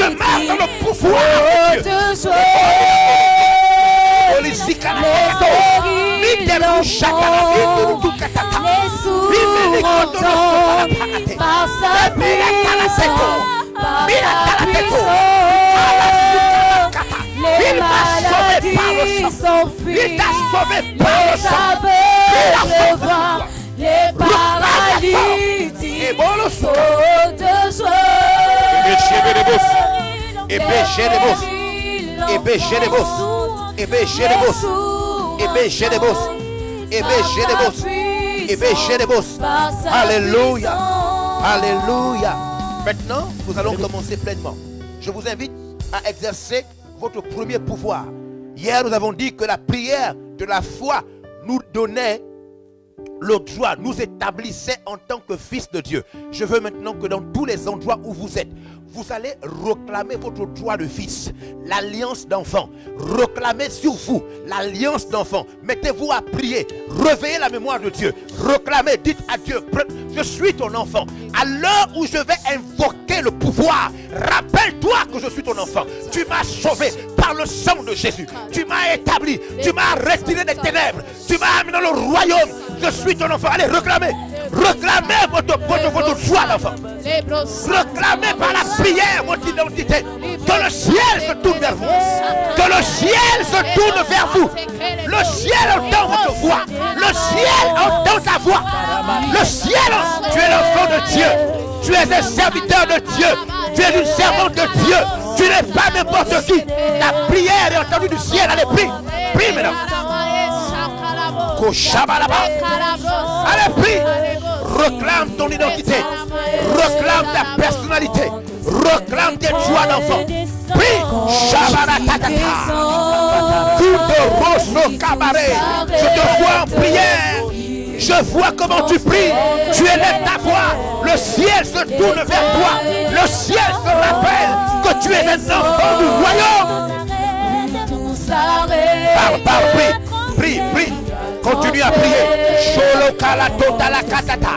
Je meurs dans le pouvoir de Dieu. Par sa les maladies s'enfuient, les aveugles voient, les paralytiques sautent de joie. par sa Alléluia. puissance. Alléluia. Maintenant, nous allons commencer pleinement. Je vous invite à exercer votre premier pouvoir. Hier, nous avons dit que la prière de la foi nous donnait le droit, nous établissait en tant que fils de Dieu. Je veux maintenant que dans tous les endroits où vous êtes, vous allez réclamer votre droit de fils, l'alliance d'enfant. Réclamez sur vous l'alliance d'enfant. Mettez-vous à prier, réveillez la mémoire de Dieu. Réclamez, dites à Dieu, je suis ton enfant. À l'heure où je vais invoquer le pouvoir, rappelle-toi que je suis ton enfant. Tu m'as sauvé par le sang de Jésus. Tu m'as établi, tu m'as retiré des ténèbres. Tu m'as amené dans le royaume. Je suis ton enfant. Allez, réclamez. Réclamez votre droit d'enfant. Réclamez par la prière votre identité. Que le ciel se tourne vers vous. Que le ciel se tourne vers vous. Le ciel entend votre voix. Le ciel entend ta voix. Le ciel, tu es l'enfant de Dieu. Tu es un serviteur de Dieu. Tu es une servante de Dieu. Tu n'es pas n'importe qui. La prière est entendue du ciel. Allez, prie. Prie maintenant. Allez, prie. Réclame ton identité. Réclame ta personnalité. Réclame tes droits d'enfant. Prie. Shabaratata. Tout rosso cabaret. Je te vois en prière. Je vois comment tu pries. Tu élèves ta voix. Le ciel se tourne vers toi. Le ciel se rappelle que tu es un enfant du royaume. Parle, prie. Prie, prie. Continue à prier. Sholo kala totala katata.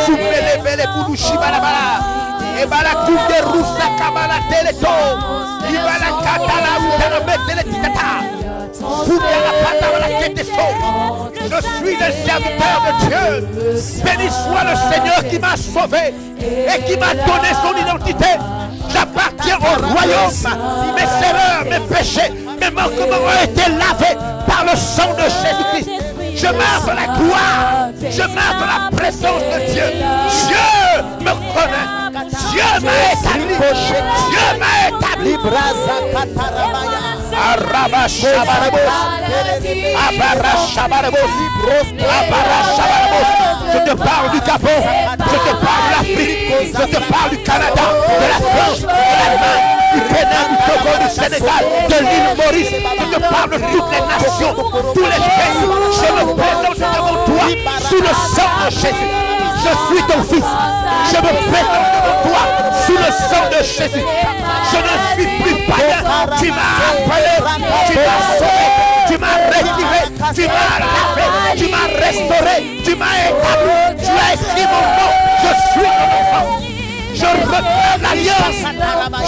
Soumele bele budu shibalabala. Ebala tunde rusa kabala teleto. Ibala katala utana metele titata. Je suis le serviteur de Dieu. Béni soit le Seigneur qui m'a sauvé et qui m'a donné son identité. J'appartiens au royaume. Mes erreurs, mes péchés, mes manquements ont été lavés par le sang de Jésus-Christ. Je marche dans la gloire. Je marche dans la présence de Dieu. Dieu me connaît. Dieu m'a établi. Dieu m'a établi. Araba Shabarabos, Abara Shabarabos, Abara Shabarabos. Je te parle du Gabon, je te parle de l'Afrique, je te parle du Canada, de la France, de l'Allemagne, du Bénin, du Togo, du Sénégal, de l'île Maurice. Je te parle de toutes les nations, tous les pays. Je me présente devant toi sous le sang de Jésus. Je suis ton fils. Je me présente devant toi sous le sang de Jésus. Je ne suis plus païen. Tu m'as appelé, tu m'as sauvé, tu m'as retiré, tu m'as lavé, tu m'as restauré, tu m'as établi, tu as écrit mon nom. Je suis ton enfant. Je réclame l'alliance.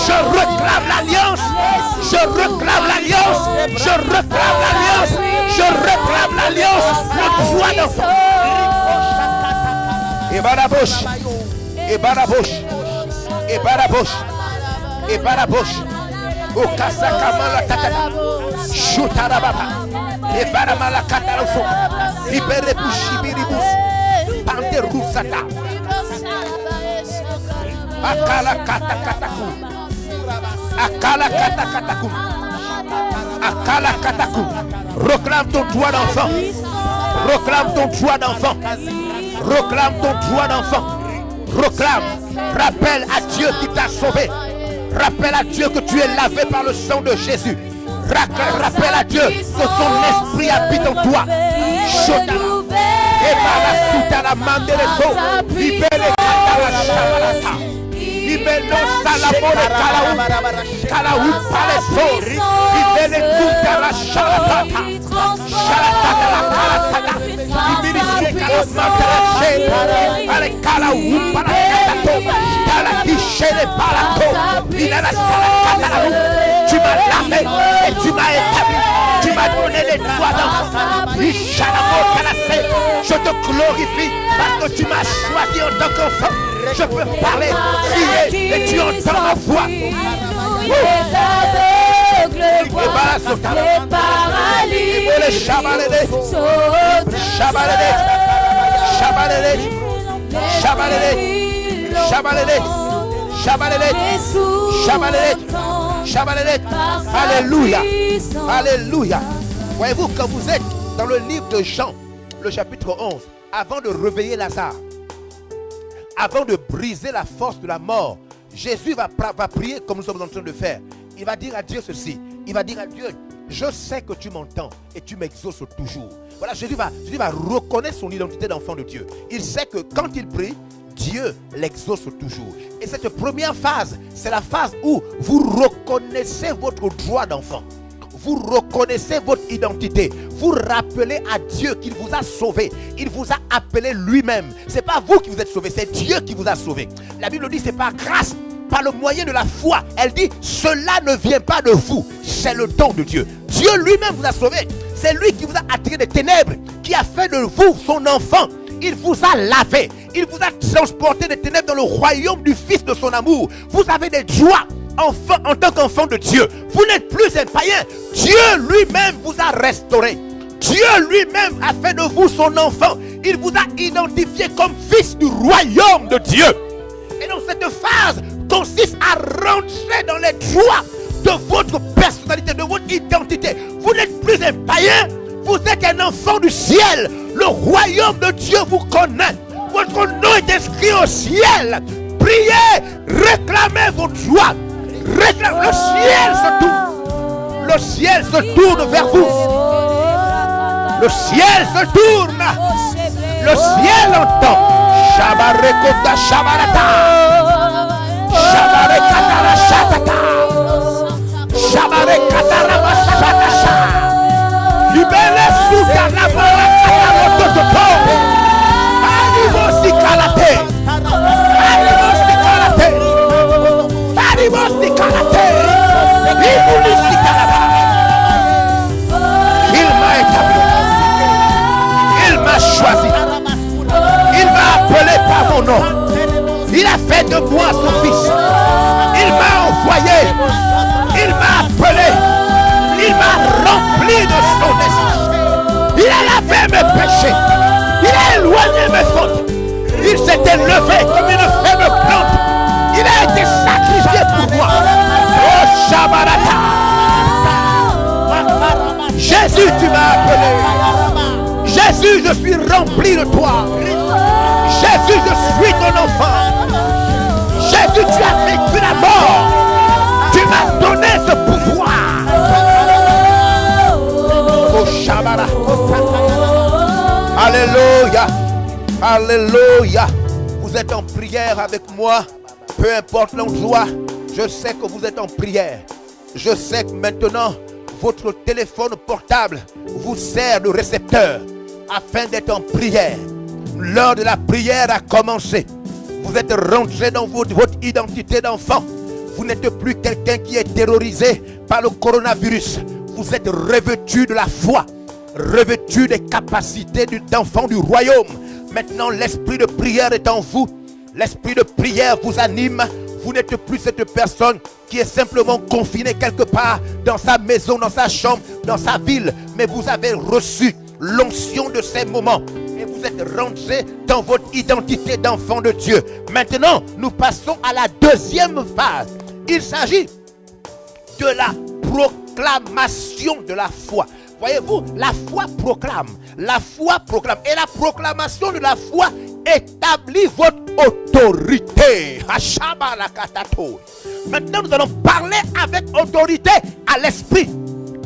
Je réclame l'alliance. Je réclame l'alliance. Je réclame l'alliance. Je réclame l'alliance. Le droit d'enfant. Et Barabosh, et Barabosh, et Barabosh, et Barabosh, au Kasakamala Katana, Shutarababa, et Baramala Kataloso, Iberebushi Biribus, Pante Rusata, Akala Katakataku, Akala Katakataku, Akala Kataku, réclame ton droit d'enfant, réclame ton droit d'enfant. Réclame ton droit d'enfant. Réclame. Rappelle à Dieu qui t'a sauvé. Rappelle à Dieu que tu es lavé par le sang de Jésus. Rappelle à Dieu que son esprit habite en toi. Et par la suite à la main de l'écho, libère la chabalata. Libère nos salamons de Kalaou par les eaux. Libère les coups à la chabalata. Chabalata la Kalatata. Tu m'as lavé et tu m'as établi. Tu m'as donné les droits d'enfant. Je te glorifie parce que tu m'as choisi en tant qu'enfant. Je peux parler, crier et tu entends ma voix. Les paralyses, Alléluia. Alléluia. Voyez-vous, quand vous êtes dans le livre de Jean, le chapitre 11, avant de réveiller Lazare, avant de briser la force de la mort, Jésus va prier comme nous sommes en train de faire. Il va dire à Dieu ceci. Il va dire à Dieu, je sais que tu m'entends et tu m'exauces toujours. Voilà, Jésus va reconnaître son identité d'enfant de Dieu. Il sait que quand il prie, Dieu l'exauce toujours. Et cette première phase, c'est la phase où vous reconnaissez votre droit d'enfant. Vous reconnaissez votre identité. Vous rappelez à Dieu qu'il vous a sauvé. Il vous a appelé lui-même. Ce n'est pas vous qui vous êtes sauvé, c'est Dieu qui vous a sauvé. La Bible dit, c'est par grâce, par le moyen de la foi. Elle dit, cela ne vient pas de vous, c'est le don de Dieu. Dieu lui-même vous a sauvé. C'est lui qui vous a attiré des ténèbres, qui a fait de vous son enfant. Il vous a lavé. Il vous a transporté des ténèbres dans le royaume du Fils de son amour. Vous avez des droits en tant qu'enfant de Dieu. Vous n'êtes plus un païen. Dieu lui-même vous a restauré. Dieu lui-même a fait de vous son enfant. Il vous a identifié comme fils du royaume de Dieu. Et donc cette phase consiste à rentrer dans les droits de votre personnalité, de votre identité. Vous n'êtes plus un païen. Vous êtes un enfant du ciel. Le royaume de Dieu vous connaît. Votre nom est inscrit au ciel. Priez, réclamez vos droits. Le ciel se tourne. Le ciel se tourne vers vous. Le ciel se tourne. Le ciel entend. Shabarekota shabarata. Shabarekata la shatata. Shabarekata la mashatata. Libele suka la barakata motototo. Animo sikalate. Animo sikalate. Animo sikalate. Ibuli sikalaba. Il m'a établi. Il m'a choisi. Il m'a appelé par mon nom. Il a fait de moi son fils. Il m'a envoyé. Il m'a appelé. Il m'a rempli de son esprit. Il a lavé mes péchés. Il a éloigné mes fautes. Il s'est élevé comme une faible plante. Il a été sacrifié pour moi. Oh Shabarata. Jésus, tu m'as appelé. Jésus, je suis rempli de toi. Jésus, je suis ton enfant. Jésus, tu as vaincu la mort. Tu m'as donné ce pouvoir. Oh Shabara. Alléluia. Alléluia. Vous êtes en prière avec moi. Peu importe l'endroit, je sais que vous êtes en prière. Je sais que maintenant, votre téléphone portable vous sert de récepteur afin d'être en prière. L'heure de la prière a commencé. Vous êtes rentré dans votre identité d'enfant. Vous n'êtes plus quelqu'un qui est terrorisé par le coronavirus. Vous êtes revêtu de la foi, revêtu des capacités d'enfant du royaume. Maintenant, l'esprit de prière est en vous. L'esprit de prière vous anime. Vous n'êtes plus cette personne qui est simplement confinée quelque part dans sa maison, dans sa chambre, dans sa ville. Mais vous avez reçu l'onction de ces moments. Et vous êtes rentré dans votre identité d'enfant de Dieu. Maintenant, nous passons à la deuxième phase. Il s'agit de la proclamation de la foi. Voyez-vous, la foi proclame. La foi proclame. Et la proclamation de la foi établit votre autorité. Maintenant, nous allons parler avec autorité à l'esprit,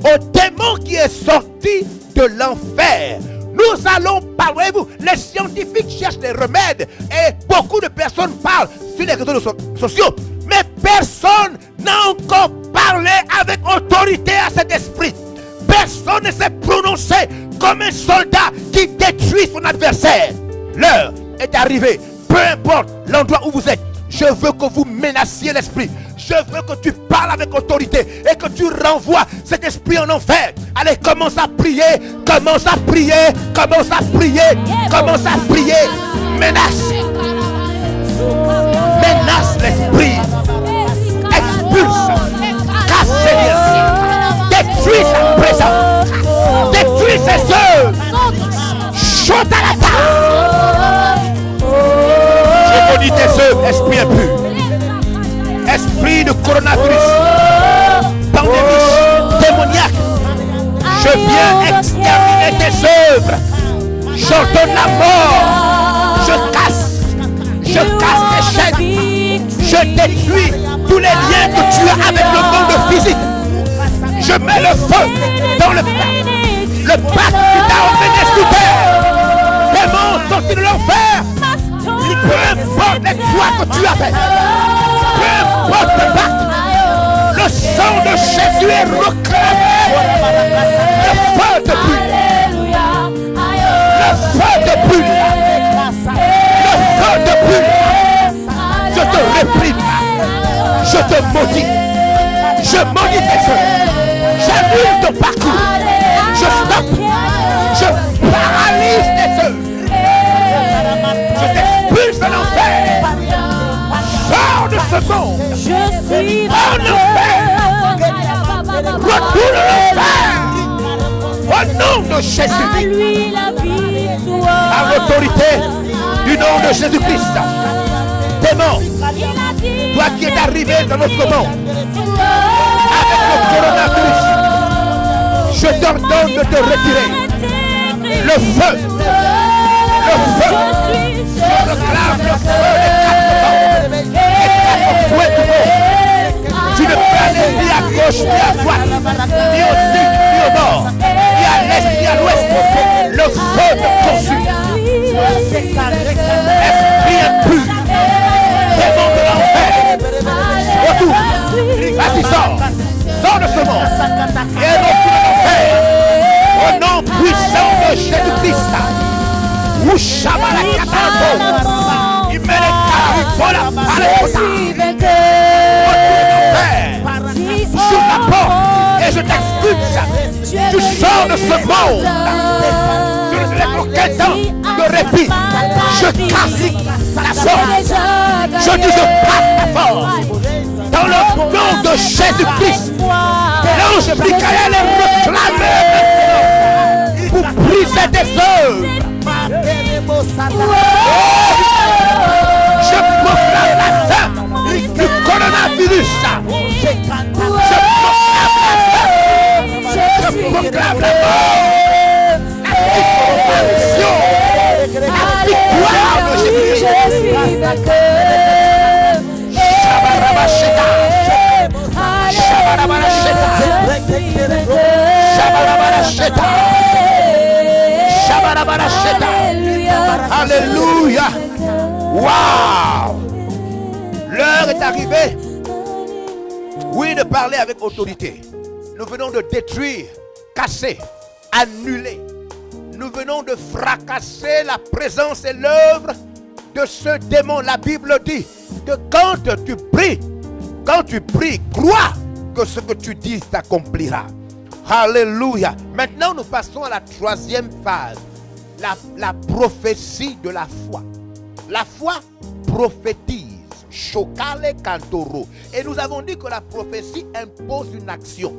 au démon qui est sorti de l'enfer. Nous allons parler, voyez-vous, les scientifiques cherchent des remèdes et beaucoup de personnes parlent sur les réseaux sociaux, mais personne n'a encore parlé avec autorité à cet esprit. Personne ne s'est prononcé comme un soldat qui détruit son adversaire. L'heure est arrivée. Peu importe l'endroit où vous êtes, je veux que vous menaciez l'esprit. Je veux que tu parles avec autorité et que tu renvoies cet esprit en enfer. Allez, commence à prier, commence à prier, commence à prier, commence à prier. Menace. Menace l'esprit. Expulse. Casse ses liens. Détruis sa présence. Détruis ses œuvres. Chante à la table. Je maudis tes œuvres, esprit impur. Esprit de coronavirus, pandémie, démoniaque, je viens exterminer tes œuvres. J'ordonne la mort. Je casse les chaînes. Je détruis tous les liens que tu as avec le monde physique. Je mets le feu dans le pacte. Le pacte qui t'a emmené sous terre. Démons sortis de l'enfer. Peu importe les choix que tu as fait. Peu importe le pacte. Le sang de Jésus est réclamé. Le feu te brûle. Le feu te brûle. Le feu te brûle. Je te réprime. Je te maudis. Je maudis tes œuvres. J'annule ton parcours. Je stoppe. Je paralyse tes œuvres. Je t'expulse de l'enfer. Sors de ce monde. Je suis En enfer. Retourne à l'enfer. Au nom de à Jésus-Christ. lui la victoire. Par l'autorité du nom de Jésus-Christ. Démon, Il a dit toi qui es arrivé dans notre monde avec le coronavirus, je t'ordonne de te retirer. Le feu. Le feu. Je réclame le feu des 4 vents. Les 4 fouets du monde. Tu ne peux aller ni à gauche, ni à droite, ni au sud, ni au nord, ni à l'est, ni à l'ouest. Le feu te consume. Esprit impur. Démon de l'enfer. Retour. Vas-y, sors. Sors de ce monde. Et retourne à l'enfer. Au nom puissant de Jésus-Christ. Ushabalakatato. Il met les carabola par les côtés. Sur la porte et je t'expulse. Tu sors de ce monde. Je ne te laisse aucun temps de répit. Je casse la force. Je dis je casse la force. Dans le nom de Jésus-Christ. L'ange Michael est réclamé pour briser tes œuvres. Je proclame la fin du coronavirus. Je proclame la mort, la disparition, la victoire de Jésus-Christ. Shabarabasheta. Shabarabasheta. Shabarabasheta. Shabarabasheta. Alléluia. Waouh. L'heure est arrivée. Oui, de parler avec autorité. Nous venons de détruire, casser, annuler. Nous venons de fracasser la présence et l'œuvre de ce démon. La Bible dit que quand tu pries, crois que ce que tu dis s'accomplira. Alléluia. Maintenant, nous passons à la 3e phase. La prophétie de la foi. La foi prophétise. Chokale Kantoro. Et nous avons dit que la prophétie impose une action.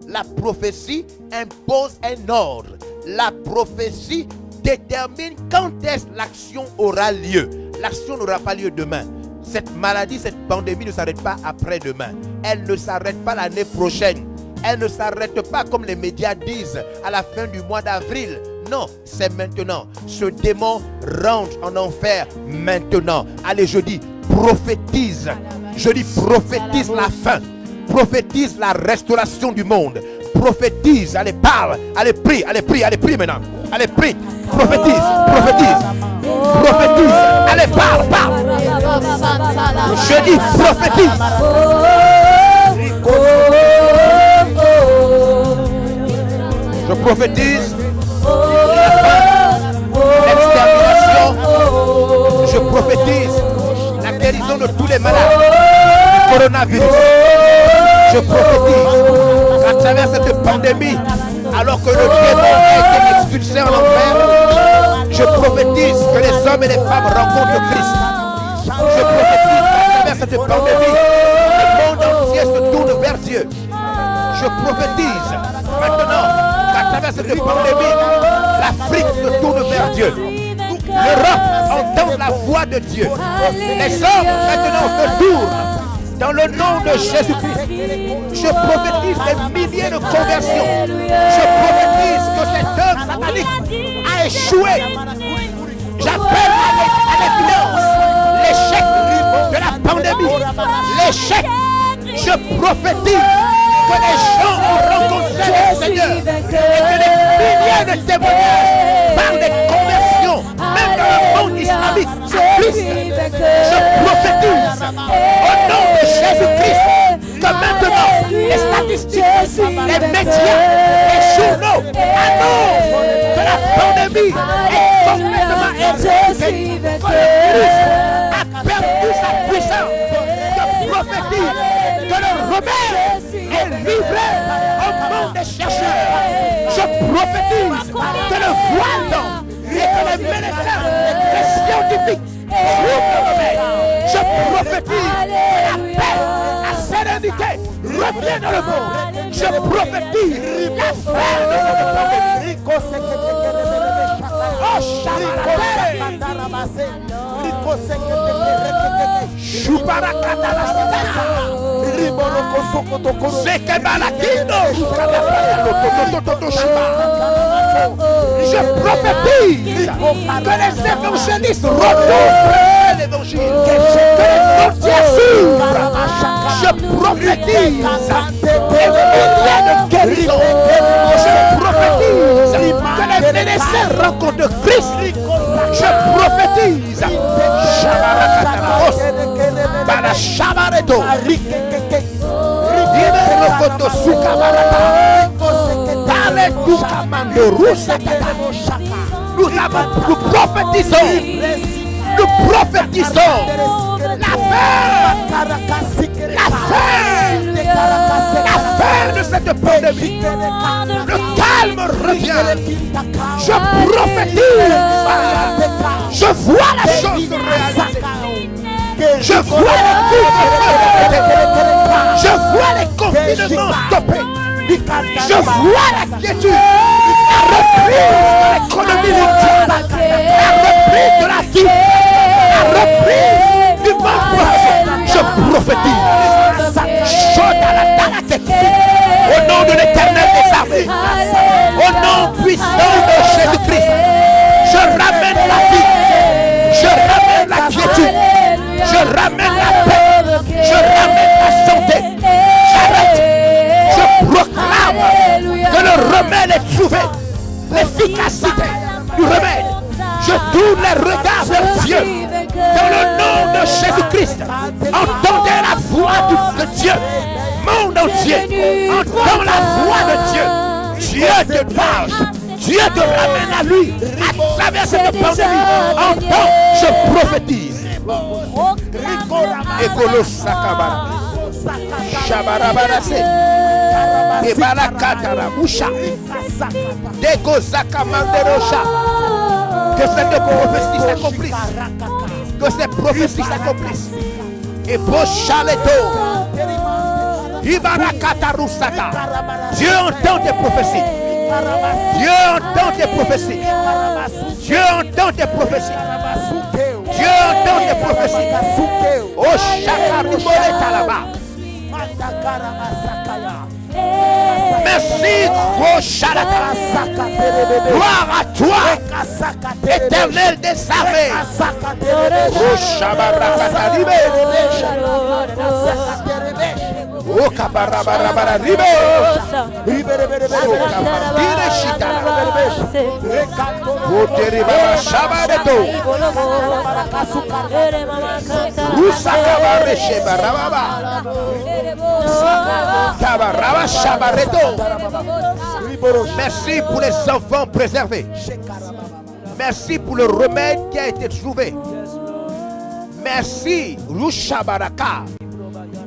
La prophétie impose un ordre. La prophétie détermine quand est-ce l'action aura lieu. L'action n'aura pas lieu demain. Cette maladie, cette pandémie ne s'arrête pas après-demain. Elle ne s'arrête pas l'année prochaine. Elle ne s'arrête pas comme les médias disent à la fin du mois d'avril. Non, c'est maintenant. Ce démon rentre en enfer maintenant. Allez, je dis prophétise. Je dis prophétise la fin. Prophétise la restauration du monde. Prophétise, allez, parle. Allez, prie maintenant. Allez, prie. Prophétise. Prophétise. Allez, parle. Je dis prophétise. Je prophétise l'extermination. Je prophétise la guérison de tous les malades du coronavirus. Je prophétise qu'à travers cette pandémie, alors que le démon a été expulsé en enfer, je prophétise que les hommes et les femmes rencontrent Christ. Je prophétise qu'à travers cette pandémie, le monde entier se tourne vers Dieu. Je prophétise maintenant qu'à travers cette pandémie, l'Afrique se tourne vers Dieu. L'Europe entend la voix de Dieu. Les hommes maintenant se tournent dans le nom de Jésus-Christ. Je prophétise des milliers de conversions. Je prophétise que cette œuvre satanique a échoué. J'appelle à l'évidence l'échec de la pandémie. L'échec. Je prophétise que les gens ont rencontré le Seigneur et que des milliers de témoignages parlent des conversions, même dans le monde islamique, à Christ. Je prophétise au nom de Jésus-Christ que maintenant les statistiques, les médias, les journaux annoncent que la pandémie est complètement éradiquée, que le Christ a perdu sa puissance. Je prophétise que le remède est livré au monde des chercheurs. Je prophétise que le voile tombe et que les médecins, les scientifiques trouvent le remède. Je prophétise que la paix, la sérénité revient dans le monde. Je prophétise la fin de cette pandémie. Oh, je prophétise que les évangélistes retournent l'évangile, que les frontières s'ouvrent. Je prophétise des milliers de guérisons. Je prophétise que les médecins rencontrent Christ. Je prophétise Bala Shabareto Iberokoto Sukabarata Dale Dukamando Rusatata. Nous prophétisons la fin de cette pandémie. Le calme revient. Je prophétise. Je vois la chose se réaliser. Je vois les couvre-feux. Je vois les confinements stoppés. Je vois la quiétude. La reprise de l'économie mondiale. La reprise de la vie. La reprise du monde poisson. Je prophétise. Au nom de l'Éternel des armées. Au nom puissant de Jésus-Christ. Je ramène la vie. Je ramène la quiétude. Je ramène la paix. Je ramène la santé. J'arrête. Je proclame que le remède est trouvé. L'efficacité du remède. Je tourne les regards vers Dieu. Dans le nom de Jésus-Christ. Entendez la voix de Dieu. Monde entier. Entends la voix de Dieu. Dieu te parle. Dieu te ramène à lui. À travers cette pandémie. Entends. Je prophétise. Ekolo Sakabara Shabarabarase Ebalakatara Musha Deko Zakamanderosha. Que cette prophétie s'accomplisse. Que ces prophéties s'accomplissent. Et Bochaleto Ibarakatarusaka. Dieu entend tes prophéties. Dieu entend tes prophéties. Dieu entend tes prophéties. Dieu entend tes prophéties. Oh Chakaribole Talaba. Merci, oh Shalaka. Gloire à toi, éternel des armées. Oh Shabarakataribe. Oh Kabarabarabararibe. Oh Kabandire Shitara. Oh Teribaba Shabareto. Rusakabare Shebarababa. Kabaraba Shabareto. Merci pour les enfants préservés. Merci pour le remède qui a été trouvé. Merci, Rushabaraka.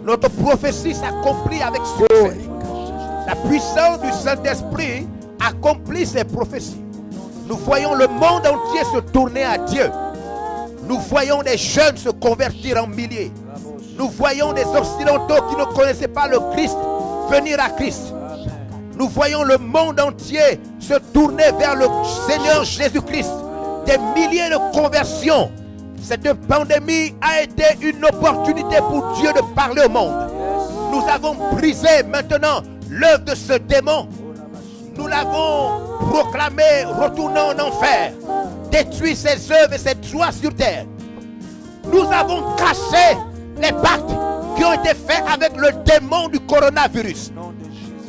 Notre prophétie s'accomplit avec succès. La puissance du Saint-Esprit accomplit ses prophéties. Nous voyons le monde entier se tourner à Dieu. Nous voyons des jeunes se convertir en milliers. Nous voyons des occidentaux qui ne connaissaient pas le Christ venir à Christ. Nous voyons le monde entier se tourner vers le Seigneur Jésus-Christ. Des milliers de conversions. Cette pandémie a été une opportunité pour Dieu de parler au monde. Nous avons brisé maintenant l'œuvre de ce démon. Nous l'avons proclamé, retournant en enfer. Détruit ses œuvres et ses droits sur terre. Nous avons caché les pactes qui ont été faits avec le démon du coronavirus.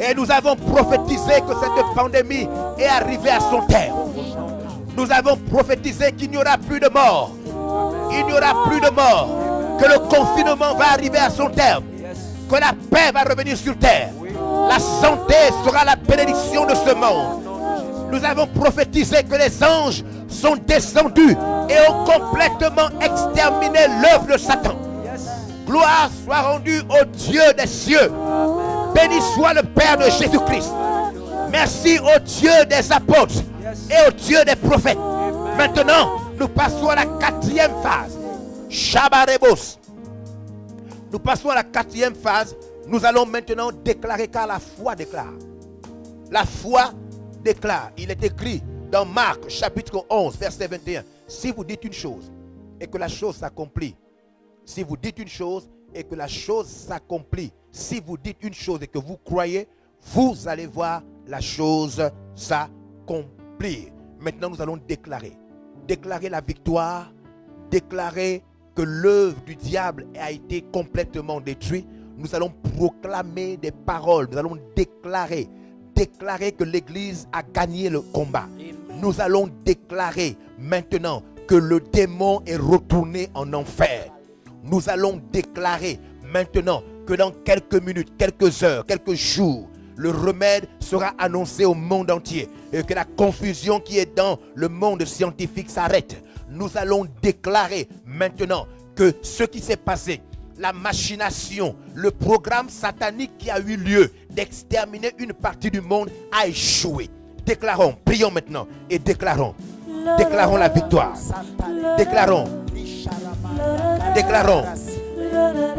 Et nous avons prophétisé que cette pandémie est arrivée à son terme. Nous avons prophétisé qu'il n'y aura plus de mort. Il n'y aura plus de mort. Que le confinement va arriver à son terme. Que la paix va revenir sur terre. La santé sera la bénédiction de ce monde. Nous avons prophétisé que les anges sont descendus et ont complètement exterminé l'œuvre de Satan. Gloire soit rendue au Dieu des cieux. Béni soit le Père de Jésus-Christ. Merci au Dieu des apôtres et au Dieu des prophètes. Maintenant, nous passons à la 4e phase. Shabarebos. Nous passons à la 4e phase. Nous allons maintenant déclarer, car la foi déclare. La foi déclare. Il est écrit dans Marc chapitre 11 verset 21. Si vous dites une chose et que la chose s'accomplit. Si vous dites une chose et que la chose s'accomplit. Si vous dites une chose et que vous croyez, vous allez voir la chose s'accomplir. Maintenant nous allons déclarer. Déclarer la victoire. Déclarer que l'œuvre du diable a été complètement détruite. Nous allons proclamer des paroles. Nous allons déclarer que l'Église a gagné le combat. Nous allons déclarer maintenant que le démon est retourné en enfer. Nous allons déclarer maintenant que dans quelques minutes, quelques heures, quelques jours, le remède sera annoncé au monde entier et que la confusion qui est dans le monde scientifique s'arrête. Nous allons déclarer maintenant que ce qui s'est passé, la machination, le programme satanique qui a eu lieu d'exterminer une partie du monde a échoué. Déclarons, prions maintenant et déclarons la victoire.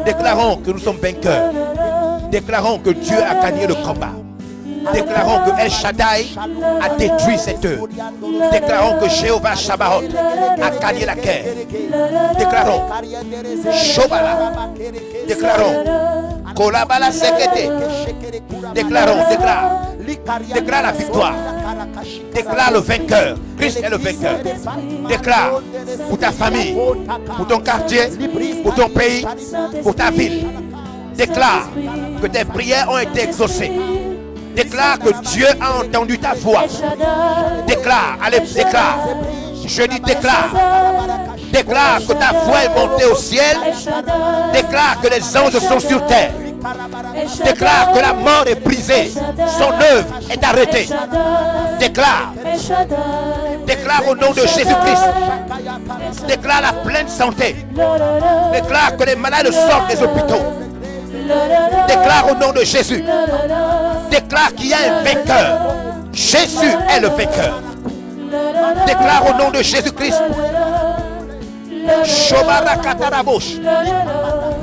Déclarons que nous sommes vainqueurs. Déclarons que Dieu a gagné le combat. Déclarons que El Shaddai a détruit cette œuvre. Déclarons que Jéhovah Shabbaoth a gagné la guerre. Déclarons Shobala. Déclarons Kolabala Sekete. Déclarons, déclare la victoire. Déclare le vainqueur. Christ est le vainqueur. Déclare pour ta famille, pour ton quartier, pour ton pays, pour ta ville. Déclare que tes prières ont été exaucées. Déclare que Dieu a entendu ta voix. Déclare, allez, déclare. Je dis déclare. Déclare que ta voix est montée au ciel. Déclare que les anges sont sur terre. Déclare que la mort est brisée. Son œuvre est arrêtée. Déclare. Déclare au nom de Jésus-Christ. Déclare la pleine santé. Déclare que les malades sortent des hôpitaux. Déclare au nom de Jésus. Déclare qu'il y a un vainqueur. Jésus est le vainqueur. Déclare au nom de Jésus-Christ.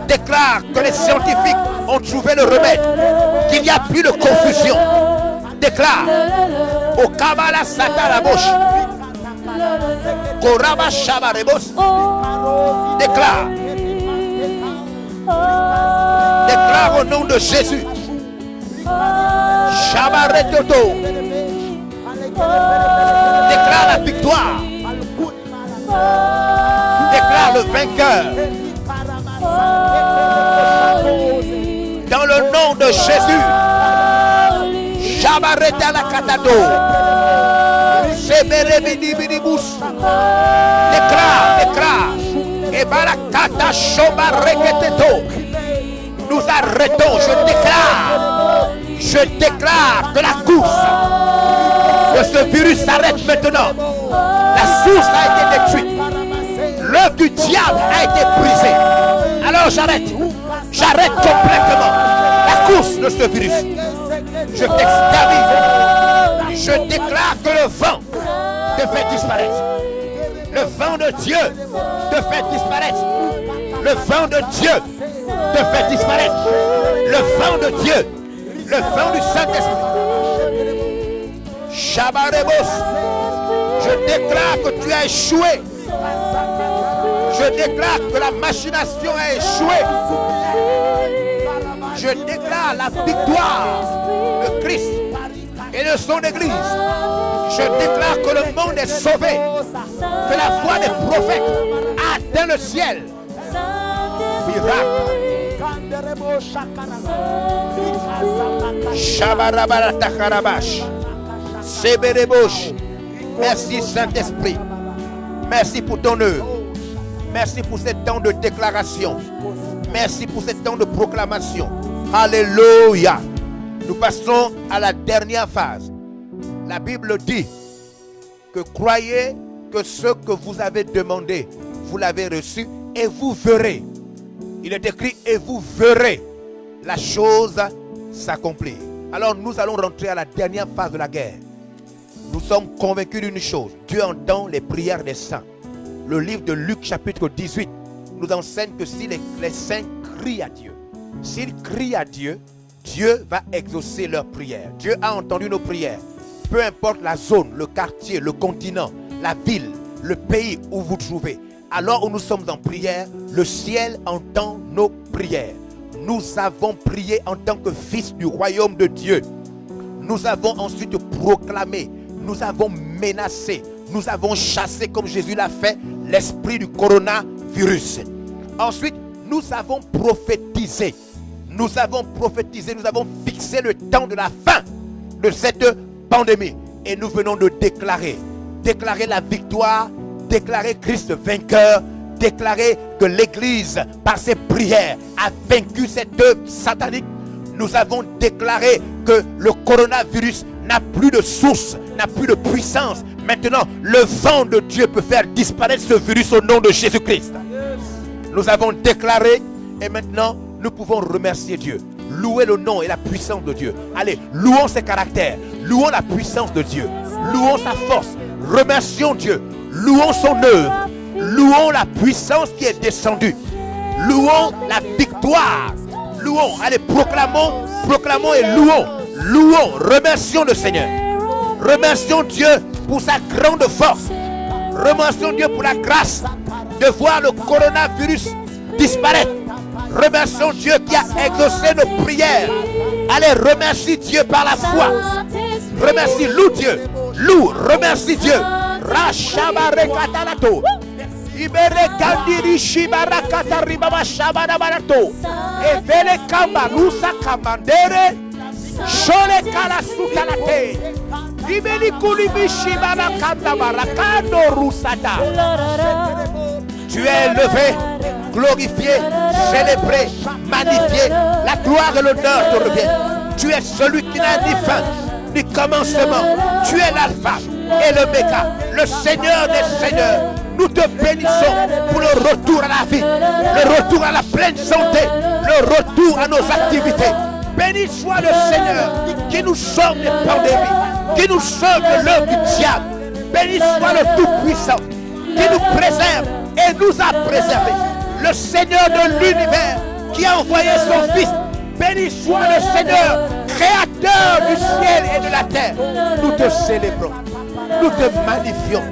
Déclare que les scientifiques ont trouvé le remède. Qu'il n'y a plus de confusion. Déclare au Kabbalah Satarabosh. Koraba Shabarebos. Déclare. Déclare au nom de Jésus. Shabaretoto. Déclare la victoire. Déclare le vainqueur. Dans le nom de Jésus. Shabareta la katado. Seberebidibidibus. Déclare. Et barakata shobareketeto. Nous arrêtons, je déclare que la course de ce virus s'arrête maintenant. La source a été détruite. L'œuvre du diable a été brisée. Alors j'arrête complètement la course de ce virus. Je t'extermine. Je déclare que le vent te fait disparaître. Le vent de Dieu te fait disparaître. Le vent de Dieu te fait disparaître. Le vent de Dieu, le vent du Saint-Esprit. Shabarebos, je déclare que tu as échoué. Je déclare que la machination a échoué. Je déclare la victoire de Christ et de son église. Je déclare que le monde est sauvé, que la voix des prophètes atteint le ciel. Miracle. Shabarabaratakarabash. Seberebosh. Merci Saint-Esprit. Merci pour ton œuvre. Merci pour ce temps de déclaration. Merci pour ce temps de proclamation. Alléluia. Nous passons à la dernière phase. La Bible dit que croyez que ce que vous avez demandé, vous l'avez reçu et vous verrez. Il est écrit et vous verrez la chose s'accomplir. Alors nous allons rentrer à la dernière phase de la guerre. Nous sommes convaincus d'une chose. Dieu entend les prières des saints. Le livre de Luc chapitre 18 nous enseigne que si les saints crient à Dieu, s'ils crient à Dieu, Dieu va exaucer leurs prières. Dieu a entendu nos prières. Peu importe la zone, le quartier, le continent, la ville, le pays où vous trouvez. Alors où nous sommes en prière, le ciel entend nos prières. Nous avons prié en tant que fils du royaume de Dieu. Nous avons ensuite proclamé, nous avons menacé, nous avons chassé, comme Jésus l'a fait, l'esprit du coronavirus. Ensuite, nous avons prophétisé. Nous avons prophétisé, nous avons fixé le temps de la fin de cette pandémie. Et nous venons de déclarer la victoire, déclarer Christ vainqueur, déclarer que l'Église, par ses prières, a vaincu cette œuvre satanique. Nous avons déclaré que le coronavirus n'a plus de source, n'a plus de puissance. Maintenant, le vent de Dieu peut faire disparaître ce virus au nom de Jésus-Christ. Nous avons déclaré et maintenant, nous pouvons remercier Dieu. Louer le nom et la puissance de Dieu. Allez, louons ses caractères. Louons la puissance de Dieu. Louons sa force. Remercions Dieu. Louons son œuvre. Louons la puissance qui est descendue. Louons la victoire. Louons. Allez, proclamons et louons. Louons. Remercions le Seigneur. Remercions Dieu pour sa grande force. Remercions Dieu pour la grâce de voir le coronavirus disparaître. Remercions Dieu qui a exaucé nos prières. Allez, remercie Dieu par la foi. Remercie, loue Dieu. Loue, remercie Dieu. Rashabarekatalato. Ibere kandiri shibarakata ribaba shabarato. Evele kamba lusa kamandere. Shole kala sukalate. Ibeli kulibi shibarakanda barakando rusata. Tu es levé, glorifié, célébré, magnifié. La gloire et l'honneur te reviennent. Tu es celui qui n'a ni fin, ni commencement. Tu es l'alpha et l'oméga, le Seigneur des seigneurs. Nous te bénissons pour le retour à la vie, le retour à la pleine santé, le retour à nos activités. Béni soit le Seigneur qui nous sauve des pandémies, qui nous sauve de l'œuvre du diable. Béni soit le Tout-Puissant qui nous préserve et nous a préservés. Le Seigneur de l'univers qui a envoyé son Fils. Béni soit le Seigneur, créateur du ciel et de la terre. Nous te célébrons, nous te magnifions,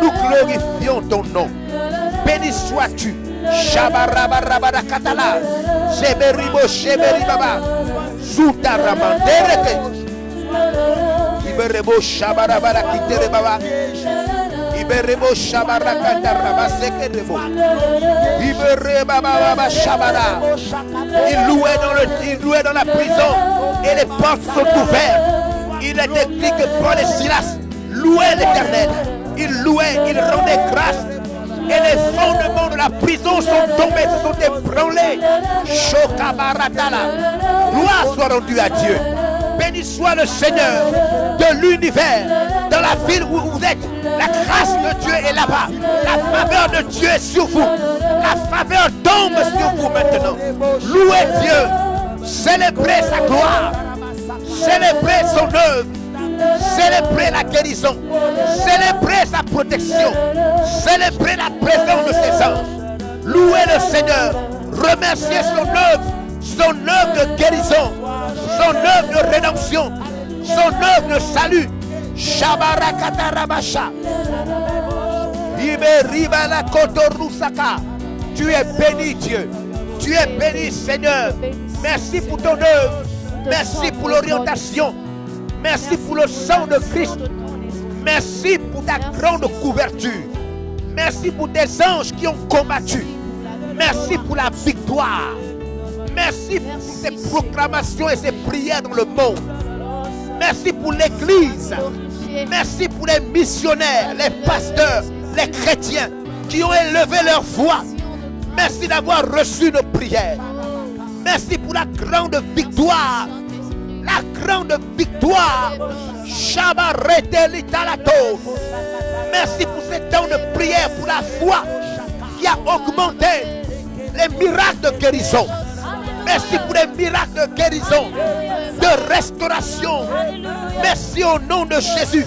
nous glorifions ton nom. Béni sois-tu. Shabarabarabara Sheberibo Sheberibaba Zutaramandereke Iberebo Shabarabara Kiterebaba Iberebo Shabarakata Rabasekerebo Iberebaba Shabara. Il louait dans la prison et les portes sont ouvertes. Il est écrit que Paul et Silas louaient l'Éternel. Ils louaient, ils rendaient grâce. Et les fondements de la prison sont tombés, se sont ébranlés. Shokabaratala. Gloire soit rendue à Dieu. Béni soit le Seigneur de l'univers. Dans la ville où vous êtes, la grâce de Dieu est là-bas. La faveur de Dieu est sur vous. La faveur tombe sur vous maintenant. Louez Dieu. Célébrez sa gloire. Célébrez son œuvre. Célébrez la guérison. Célébrez sa protection. Célébrez la présence de ses anges. Louez le Seigneur. Remerciez son œuvre de guérison, son œuvre de rédemption, son œuvre de salut. Shabarakatarabasha. Iberiba kotorusaka. Tu es béni, Dieu. Tu es béni, Seigneur. Merci pour ton œuvre. Merci pour l'orientation. Merci pour le sang de Christ. Merci pour ta grande couverture. Merci pour tes anges qui ont combattu. Merci pour la victoire. Merci pour ces proclamations et ces prières dans le monde. Merci pour l'Église. Merci pour les missionnaires, les pasteurs, les chrétiens qui ont élevé leur voix. Merci d'avoir reçu nos prières. Merci pour la grande victoire. La grande victoire. Merci pour ce temps de prière, pour la foi qui a augmenté les miracles de guérison. Merci pour les miracles de guérison, de restauration. Merci au nom de Jésus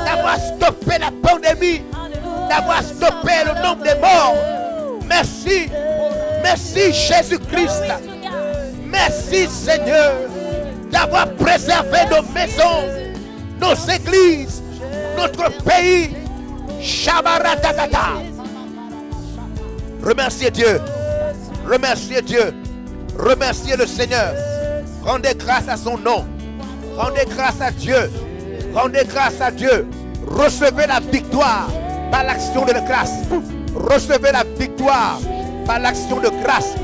d'avoir stoppé la pandémie, d'avoir stoppé le nombre de morts. Merci, merci Jésus-Christ. Merci Seigneur d'avoir préservé nos maisons, nos églises, notre pays. Shabaratakata. Remerciez Dieu. Remerciez Dieu. Remerciez le Seigneur. Rendez grâce à son nom. Rendez grâce à Dieu. Rendez grâce à Dieu. Recevez la victoire par l'action de la grâce. Recevez la victoire par l'action de grâce.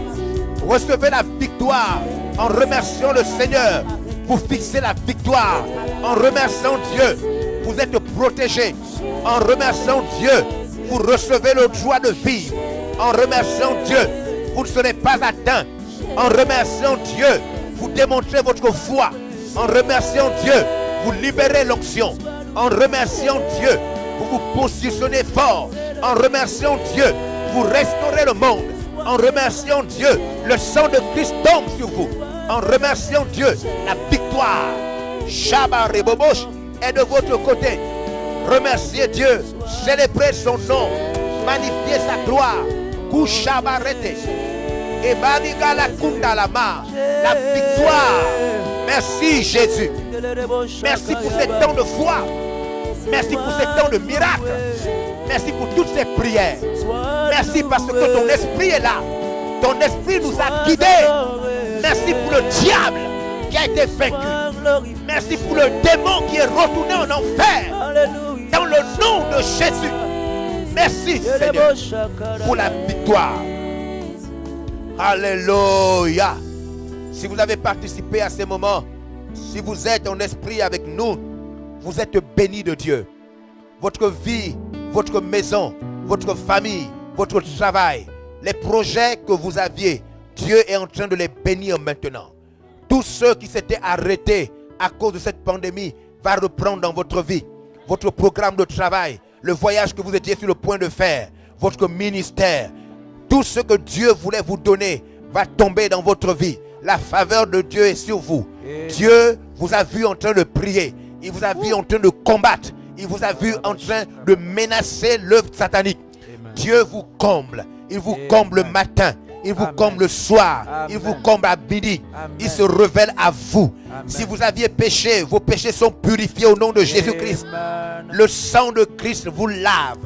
Recevez la victoire en remerciant le Seigneur. Vous fixez la victoire en remerciant Dieu. Vous êtes protégés. En remerciant Dieu, vous recevez le joie de vivre. En remerciant Dieu, vous ne serez pas atteint. En remerciant Dieu, vous démontrez votre foi. En remerciant Dieu, vous libérez l'onction. En remerciant Dieu, vous vous positionnez fort. En remerciant Dieu, vous restaurez le monde. En remerciant Dieu, le sang de Christ tombe sur vous. En remerciant Dieu, la victoire Shabbat Rebobosh est de votre côté. Remerciez Dieu, célébrez son nom, magnifiez sa gloire. Kushabarete. La victoire. Merci Jésus. Merci pour ces temps de foi. Merci pour ces temps de miracles. Merci pour toutes ces prières. Merci parce que ton esprit est là. Ton esprit nous a guidés. Merci pour le diable qui a été vaincu. Merci pour le démon qui est retourné en enfer. Dans le nom de Jésus. Merci Seigneur pour la victoire. Alléluia. Si vous avez participé à ces moments, si vous êtes en esprit avec nous, vous êtes bénis de Dieu. Votre vie, votre maison, votre famille, votre travail, les projets que vous aviez, Dieu est en train de les bénir maintenant. Tous ceux qui s'étaient arrêtés à cause de cette pandémie va reprendre dans votre vie. Votre programme de travail, le voyage que vous étiez sur le point de faire, votre ministère, tout ce que Dieu voulait vous donner va tomber dans votre vie. La faveur de Dieu est sur vous. Dieu vous a vu en train de prier. Il vous a vu en train de combattre. Il vous a vu en train de menacer l'œuvre satanique. Dieu vous comble. Il vous comble le matin. Il vous comble le soir. Il vous comble à midi. Il se révèle à vous. Si vous aviez péché, vos péchés sont purifiés au nom de Jésus-Christ. Le sang de Christ vous lave.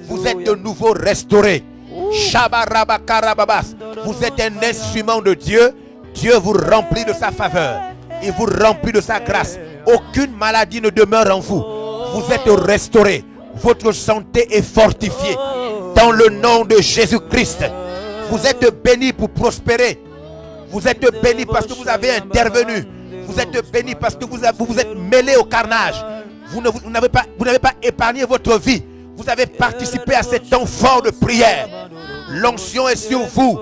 Vous êtes de nouveau restaurés. Vous êtes un instrument de Dieu. Dieu vous remplit de sa faveur. Il vous remplit de sa grâce. Aucune maladie ne demeure en vous. Vous êtes restaurés. Votre santé est fortifiée. Dans le nom de Jésus-Christ. Vous êtes bénis pour prospérer. Vous êtes bénis parce que vous avez intervenu. Vous êtes bénis parce que vous vous êtes mêlés au carnage. Vous n'avez pas épargné votre vie. Vous avez participé à ces temps forts de prière. L'onction est sur vous.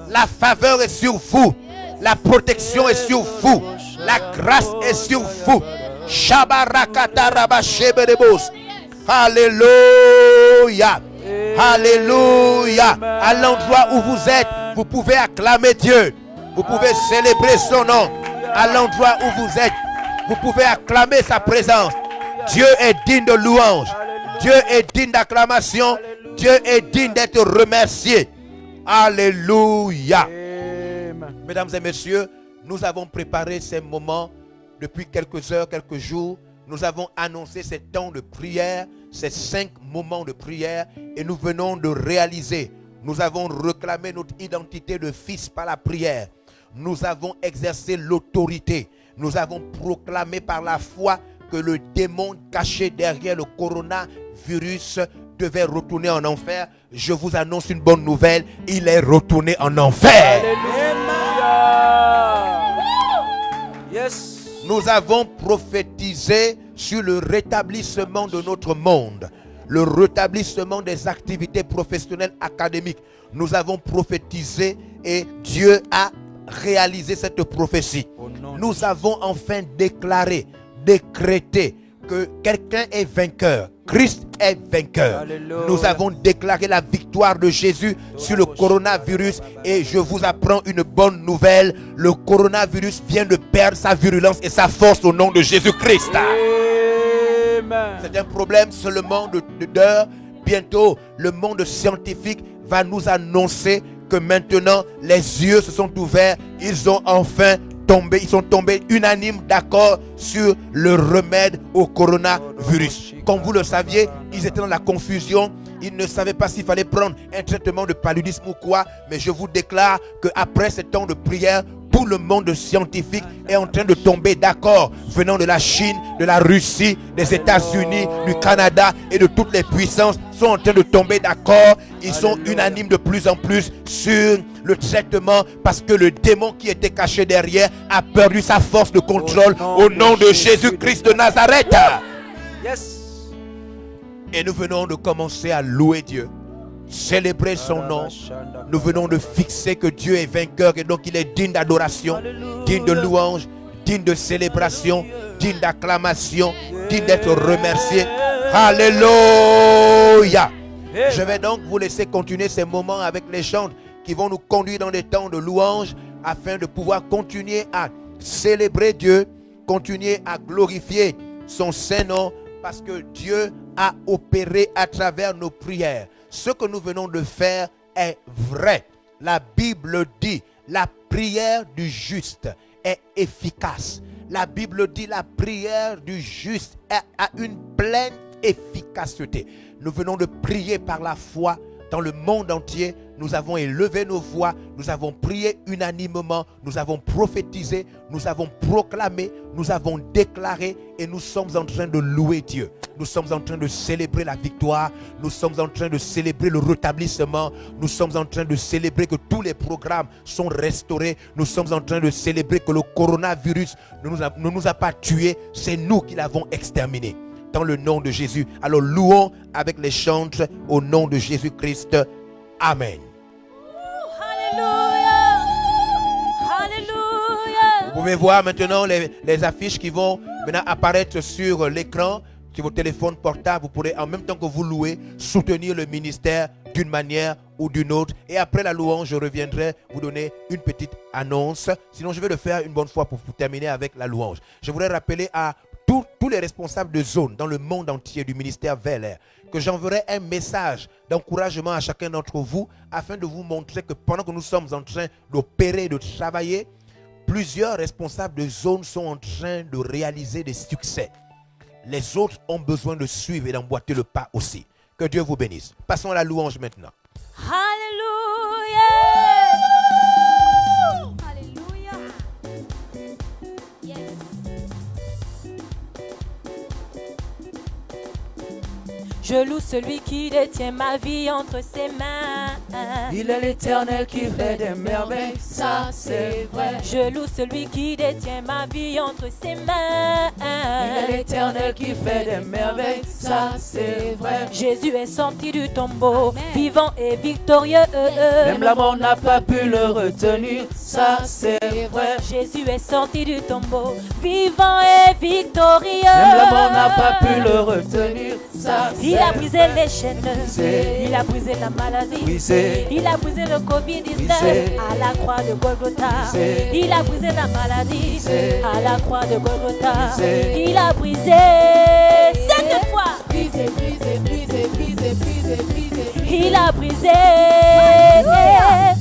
La faveur est sur vous. La protection est sur vous. La grâce est sur vous. Alléluia. Alléluia. À l'endroit où vous êtes, vous pouvez acclamer Dieu. Vous pouvez célébrer son nom. À l'endroit où vous êtes, vous pouvez acclamer sa présence. Dieu est digne de louange. Dieu est digne d'acclamation. Dieu est digne d'être remercié. Alléluia. Mesdames et messieurs, nous avons préparé ces moments depuis quelques heures, quelques jours. Nous avons annoncé ces temps de prière, ces 5 moments de prière, et nous venons de réaliser. Nous avons réclamé notre identité de fils par la prière. Nous avons exercé l'autorité. Nous avons proclamé par la foi que le démon caché derrière le coronavirus devait retourner en enfer. Je vous annonce une bonne nouvelle, il est retourné en enfer. Yes. Nous avons prophétisé sur le rétablissement de notre monde, le rétablissement des activités professionnelles académiques. Nous avons prophétisé et Dieu a réalisé cette prophétie. Nous avons enfin déclaré, décrété que quelqu'un est vainqueur. Christ est vainqueur. Alléluia. Nous avons déclaré la victoire de Jésus sur le coronavirus et je vous apprends une bonne nouvelle. Le coronavirus vient de perdre sa virulence et sa force au nom de Jésus-Christ. Amen. C'est un problème seulement d'heure. Bientôt, le monde scientifique va nous annoncer que maintenant, les yeux se sont ouverts. Ils sont tombés unanimes d'accord sur le remède au coronavirus. Comme vous le saviez, ils étaient dans la confusion. Ils ne savaient pas s'il fallait prendre un traitement de paludisme ou quoi. Mais je vous déclare qu'après ce temps de prière, tout le monde scientifique est en train de tomber d'accord, venant de la Chine, de la Russie, des États-Unis, du Canada et de toutes les puissances sont en train de tomber d'accord. Ils sont unanimes de plus en plus sur le traitement parce que le démon qui était caché derrière a perdu sa force de contrôle au nom de Jésus-Christ de Nazareth. Yes. Et nous venons de commencer à louer Dieu, célébrer son nom. Nous venons de fixer que Dieu est vainqueur et donc il est digne d'adoration, digne de louange, digne de célébration, digne d'acclamation, digne d'être remercié. Alléluia. Je vais donc vous laisser continuer ces moments avec les chants qui vont nous conduire dans des temps de louange afin de pouvoir continuer à célébrer Dieu, continuer à glorifier son Saint-Nom parce que Dieu a opéré à travers nos prières. Ce que nous venons de faire est vrai. La Bible dit la prière du juste est efficace. La Bible dit la prière du juste a une pleine efficacité. Nous venons de prier par la foi dans le monde entier. Nous avons élevé nos voix, nous avons prié unanimement, nous avons prophétisé, nous avons proclamé, nous avons déclaré et nous sommes en train de louer Dieu. Nous sommes en train de célébrer la victoire, nous sommes en train de célébrer le rétablissement, nous sommes en train de célébrer que tous les programmes sont restaurés, nous sommes en train de célébrer que le coronavirus ne nous a pas tués, c'est nous qui l'avons exterminé. Dans le nom de Jésus. Alors louons avec les chants au nom de Jésus-Christ. Amen. Alléluia. Alléluia. Vous pouvez voir maintenant les affiches qui vont maintenant apparaître sur l'écran, sur vos téléphones portables. Vous pourrez en même temps que vous louez, soutenir le ministère d'une manière ou d'une autre. Et après la louange, je reviendrai vous donner une petite annonce. Sinon, je vais le faire une bonne fois pour terminer avec la louange. Je voudrais rappeler à tous les responsables de zone dans le monde entier du ministère VLR que j'enverrai un message d'encouragement à chacun d'entre vous afin de vous montrer que pendant que nous sommes en train d'opérer, de travailler, plusieurs responsables de zone sont en train de réaliser des succès. Les autres ont besoin de suivre et d'emboîter le pas aussi. Que Dieu vous bénisse. Passons à la louange maintenant. Alléluia. Alléluia. Yes. Je loue celui qui détient ma vie entre ses mains. Il est l'Éternel qui fait des merveilles. Ça c'est vrai. Je loue celui qui détient ma vie entre ses mains. Il est l'Éternel qui fait des merveilles. Ça c'est vrai. Jésus est sorti du tombeau, Amen. vivant et victorieux. Même la mort n'a pas pu le retenir. Ça c'est vrai. Jésus est sorti du tombeau, vivant et victorieux. Même la mort n'a pas pu le retenir. Ça Il a brisé les chaînes, c'est- il a brisé la maladie, Oui, c'est- il a brisé le Covid-19 Oui, c'est- à la croix de Golgotha. c'est- Il a brisé la maladie c'est- à la croix de Golgotha. c'est- Il a brisé cette fois. Brisé, brisé, brisé, brisé, brisé, brisé. Il a brisé.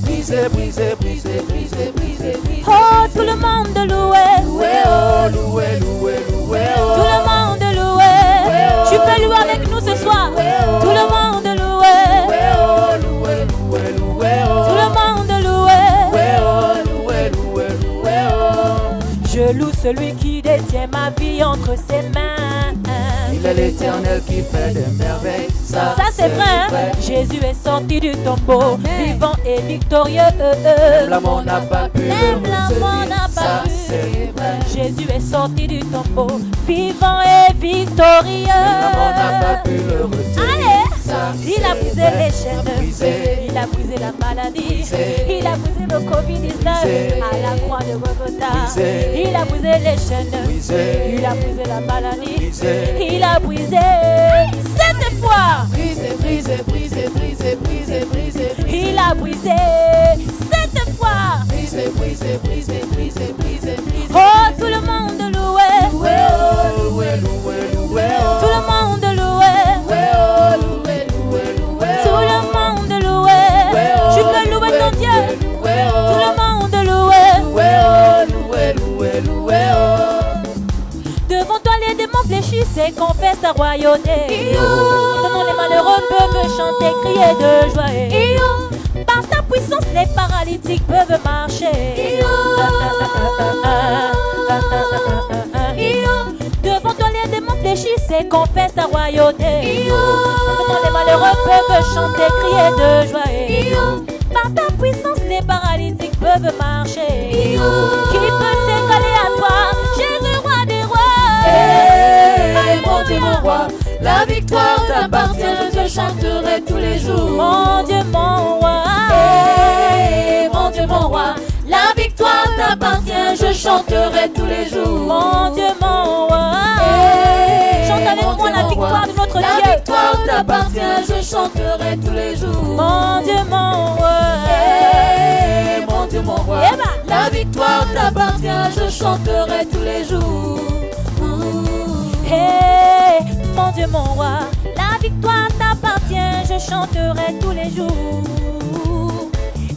Brisé, brisé, brisé, brisé, brisé, brisé. Oh, tout le monde loué. Loué, oh, loué, loué, loué, oh. Tout le monde loué. Tu peux louer avec nous ce soir. Tout le monde loué. Loué, oh, loué, loué, loué, oh. Tout le monde loué. Loué, oh, loué, loué, loué, oh. Je Je loue celui qui détient ma vie entre ses mains. Il est l'Éternel qui fait des merveilles. Ça c'est vrai, hein? Jésus est sorti du tombeau, vivant et victorieux. Même la mort n'a pas pu Même le la mort n'a retenir. pas Ça pu. c'est vrai. Jésus est sorti du tombeau, vivant et victorieux. Même la mort n'a pas pu le retenir. Allez, Ça, il a c'est brisé vrai. les chaînes, Brisé. il a brisé la maladie, Brisé. il a brisé le Covid-19 Brisé. à la croix de Golgotha. Brisé. Il a brisé les chaînes, Brisé. il a brisé la maladie, Brisé. il a brisé cette fois. Brisé, brisé, brisé, brisé, brisé, brisé, brisé. Il a brisé cette fois. Brisé, brisé, brisé, brisé, brisé, brisé. Oh, tout le monde louait, Loué, oh, loué, loué, loué, oh. tout le monde louait, Loué, oh, loué, loué, loué, tout oh. le monde louait. Loué, oh, Tu peux louer loué, ton Dieu. loué, oh. Tout le monde louait. Loué, oh, loué, loué, loué, oh. Devant toi les démons fléchissent et confessent ta royauté. Ton nom les malheureux peuvent chanter, crier de joie. Par ta puissance les paralytiques peuvent marcher. Devant toi les démons fléchissent et confessent ta royauté. Ton nom les malheureux peuvent chanter, crier de joie. Par ta puissance les paralytiques peuvent marcher. Qui peut s'égaler à toi, Jésus roi des rois? Eh, mon Dieu, mon roi, la victoire t'appartient, je te chanterai tous les jours. Mon Dieu, mon roi. Eh, mon Dieu, mon roi, la victoire t'appartient, je chanterai tous les jours. Mon Dieu, mon roi. Eh, Chante avec mon moi Dieu, la mon victoire roi, de notre la Dieu. victoire t'appartient, je chanterai tous les jours. Mon Dieu, mon roi. Eh, mon Dieu, mon roi, Eh ben. la victoire t'appartient, je chanterai tous les jours. Hey, mon Dieu, mon roi, la victoire t'appartient, je chanterai tous les jours.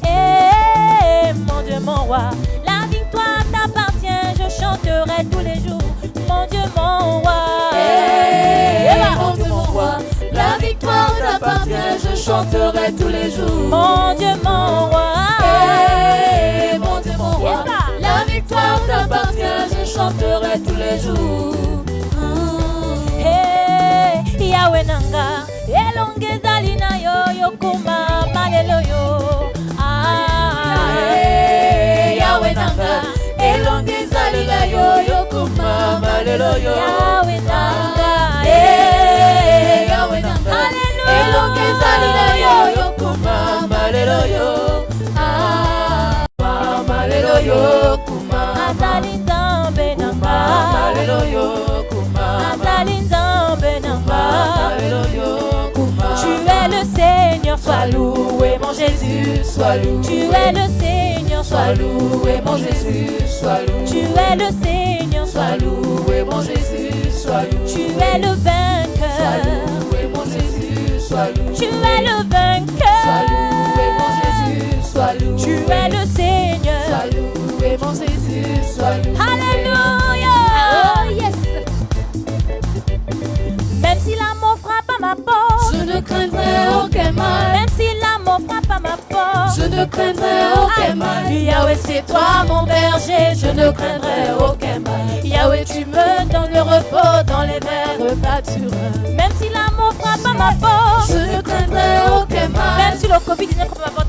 Hey, mon Dieu, mon roi, la victoire t'appartient, je chanterai tous les jours. Mon Dieu, mon roi. Eh, mon Dieu, mon roi, la victoire t'appartient, je chanterai tous les jours. Mon Dieu, mon roi. Eh, mon Dieu, mon roi, Yeah. la victoire t'appartient, je chanterai tous les jours. Hey, Yahweh nanga, elongeza lina yo yokuma malelo yo. Eh, Yahweh nanga, elongeza lila yo yokuma malelo yo. Yahweh nanga, Eh, Yahweh nanga, Hallelujah. elongeza lila yo yokuma malelo yo. Ah, malelo yo kuma, azali nzambe nanga, malelo yo kuma, azali nzambe nanga. malelo yo kuma. Tu es le Seigneur, sois loué mon Jésus. Sois loué, Tu es le Seigneur, sois sois loué mon Jésus, sois loué. Tu es le Seigneur, Sois sois loué mon Jésus, sois loué. Tu es le Sois vainqueur. loué mon Jésus, sois loué. Tu es le Sois vainqueur. loué mon Jésus, sois loué. Tu es le Seigneur. Sois loué mon Jésus, sois loué. Alléluia. Oh yes. Même si la mort frappe à ma porte, Je ne craindrai aucun mal. même si la mort frappe à ma porte, Je ne craindrai aucun mal. Yahweh, c'est toi mon berger, je ne craindrai aucun mal. Yahweh, tu me donnes le repos dans les verts pâtureux. Même si la mort frappe à ma porte, Je ne craindrai aucun mal. même si le Covid-19 frappe à ma porte,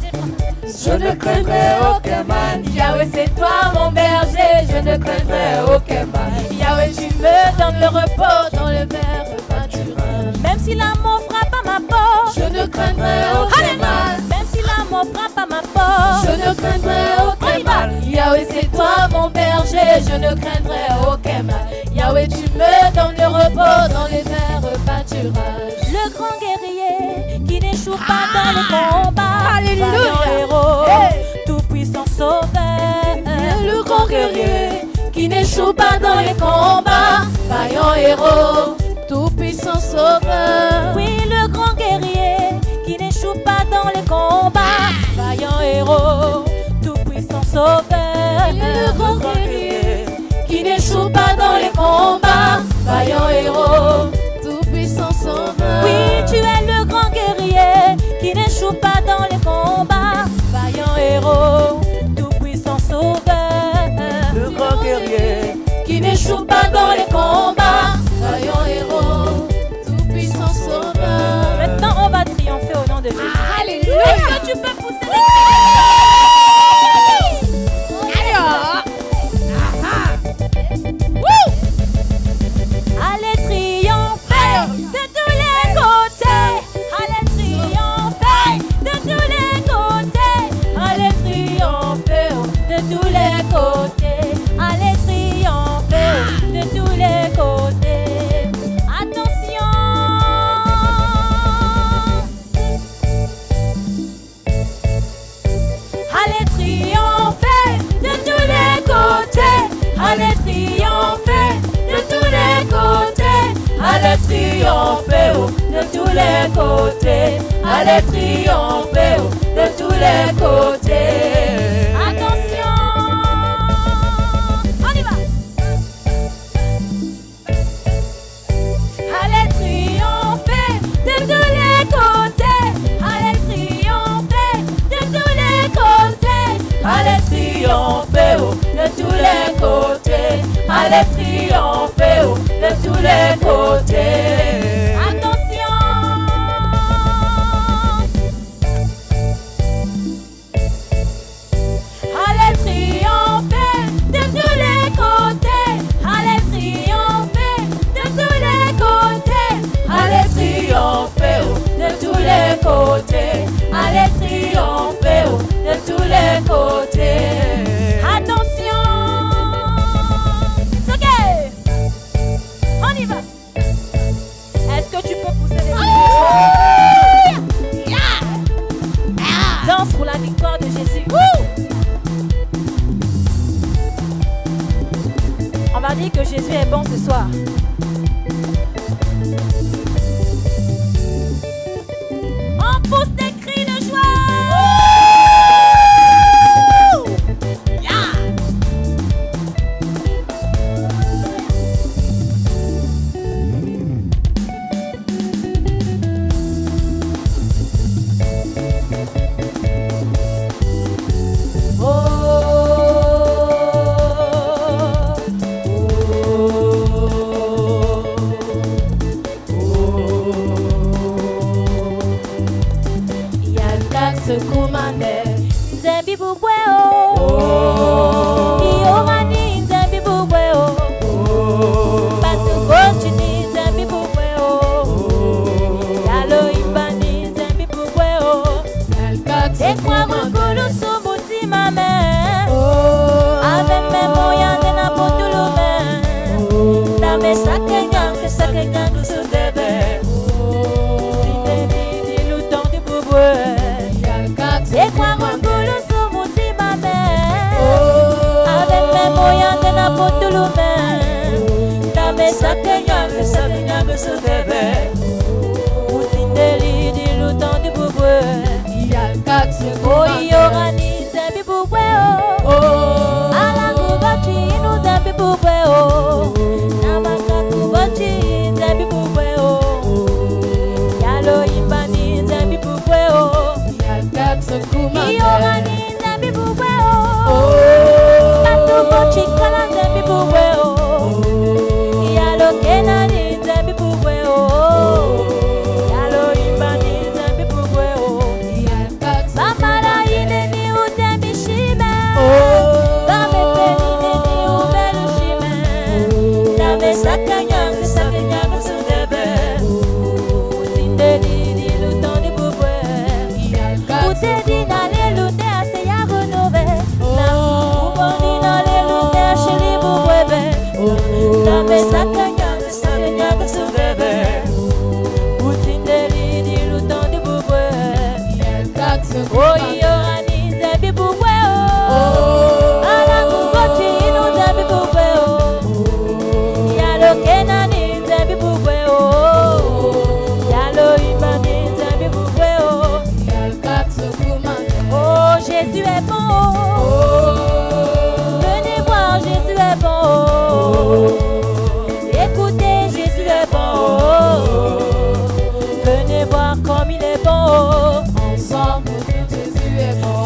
Je ne craindrai aucun mal. Yahweh, c'est toi mon berger, je ne craindrai aucun mal. Yahweh, tu me donnes le repos dans les verts pâtureux. Même si la mort frappe à ma porte, Je ne craindrai aucun mal. même si la mort frappe à ma porte, Je ne craindrai on aucun y va. mal. Yahweh, c'est toi mon berger, je ne craindrai aucun mal. Yahweh, tu me donnes le repos dans les verts pâturages. Le grand guerrier qui n'échoue pas dans le combat. Alléluia. Vaillant héros, Hey. tout puissant sauveur. Le grand guerrier qui n'échoue pas dans les combats. Vaillant héros, tout puissant sauveur. Oui, le grand guerrier qui n'échoue pas dans les combats. Vaillant héros, tout puissant sauveur. Le grand guerrier qui n'échoue pas dans les combats. Vaillant héros, tout puissant sauveur. Oui, tu es le grand guerrier qui n'échoue pas dans les combats. Vaillant héros, tout puissant sauveur. Le grand guerrier qui n'échoue pas dans les combats. Vaillant héros, tout-puissant sauveur. Maintenant, on va triompher au nom de Jésus. Alléluia. Est-ce que tu peux pousser des cris? Allez triompher de tous les côtés. Allez triompher de tous les côtés. Allez triompher de tous les côtés. Allez triompher de tous les côtés. Attention. Allez triompher de tous les côtés. Allez triompher de tous les côtés. Allez triompher de tous les côtés. Allez triompher de tous les côtés. Attention, on y va. Allez triompher de tous les côtés. Allez triompher de tous les côtés. Allez triompher de tous les côtés. Allez triompher de tous les côtés. Attention. Allez triompher de tous les côtés. Allez triompher de tous les côtés. Allez triompher de tous les côtés. Allez triompher de tous les côtés. Attention. C'est ok. On y va. Est-ce que tu peux pousser les cris? Danse pour la victoire de Jésus. On va dire que Jésus est bon ce soir. On pousse des cris de joie.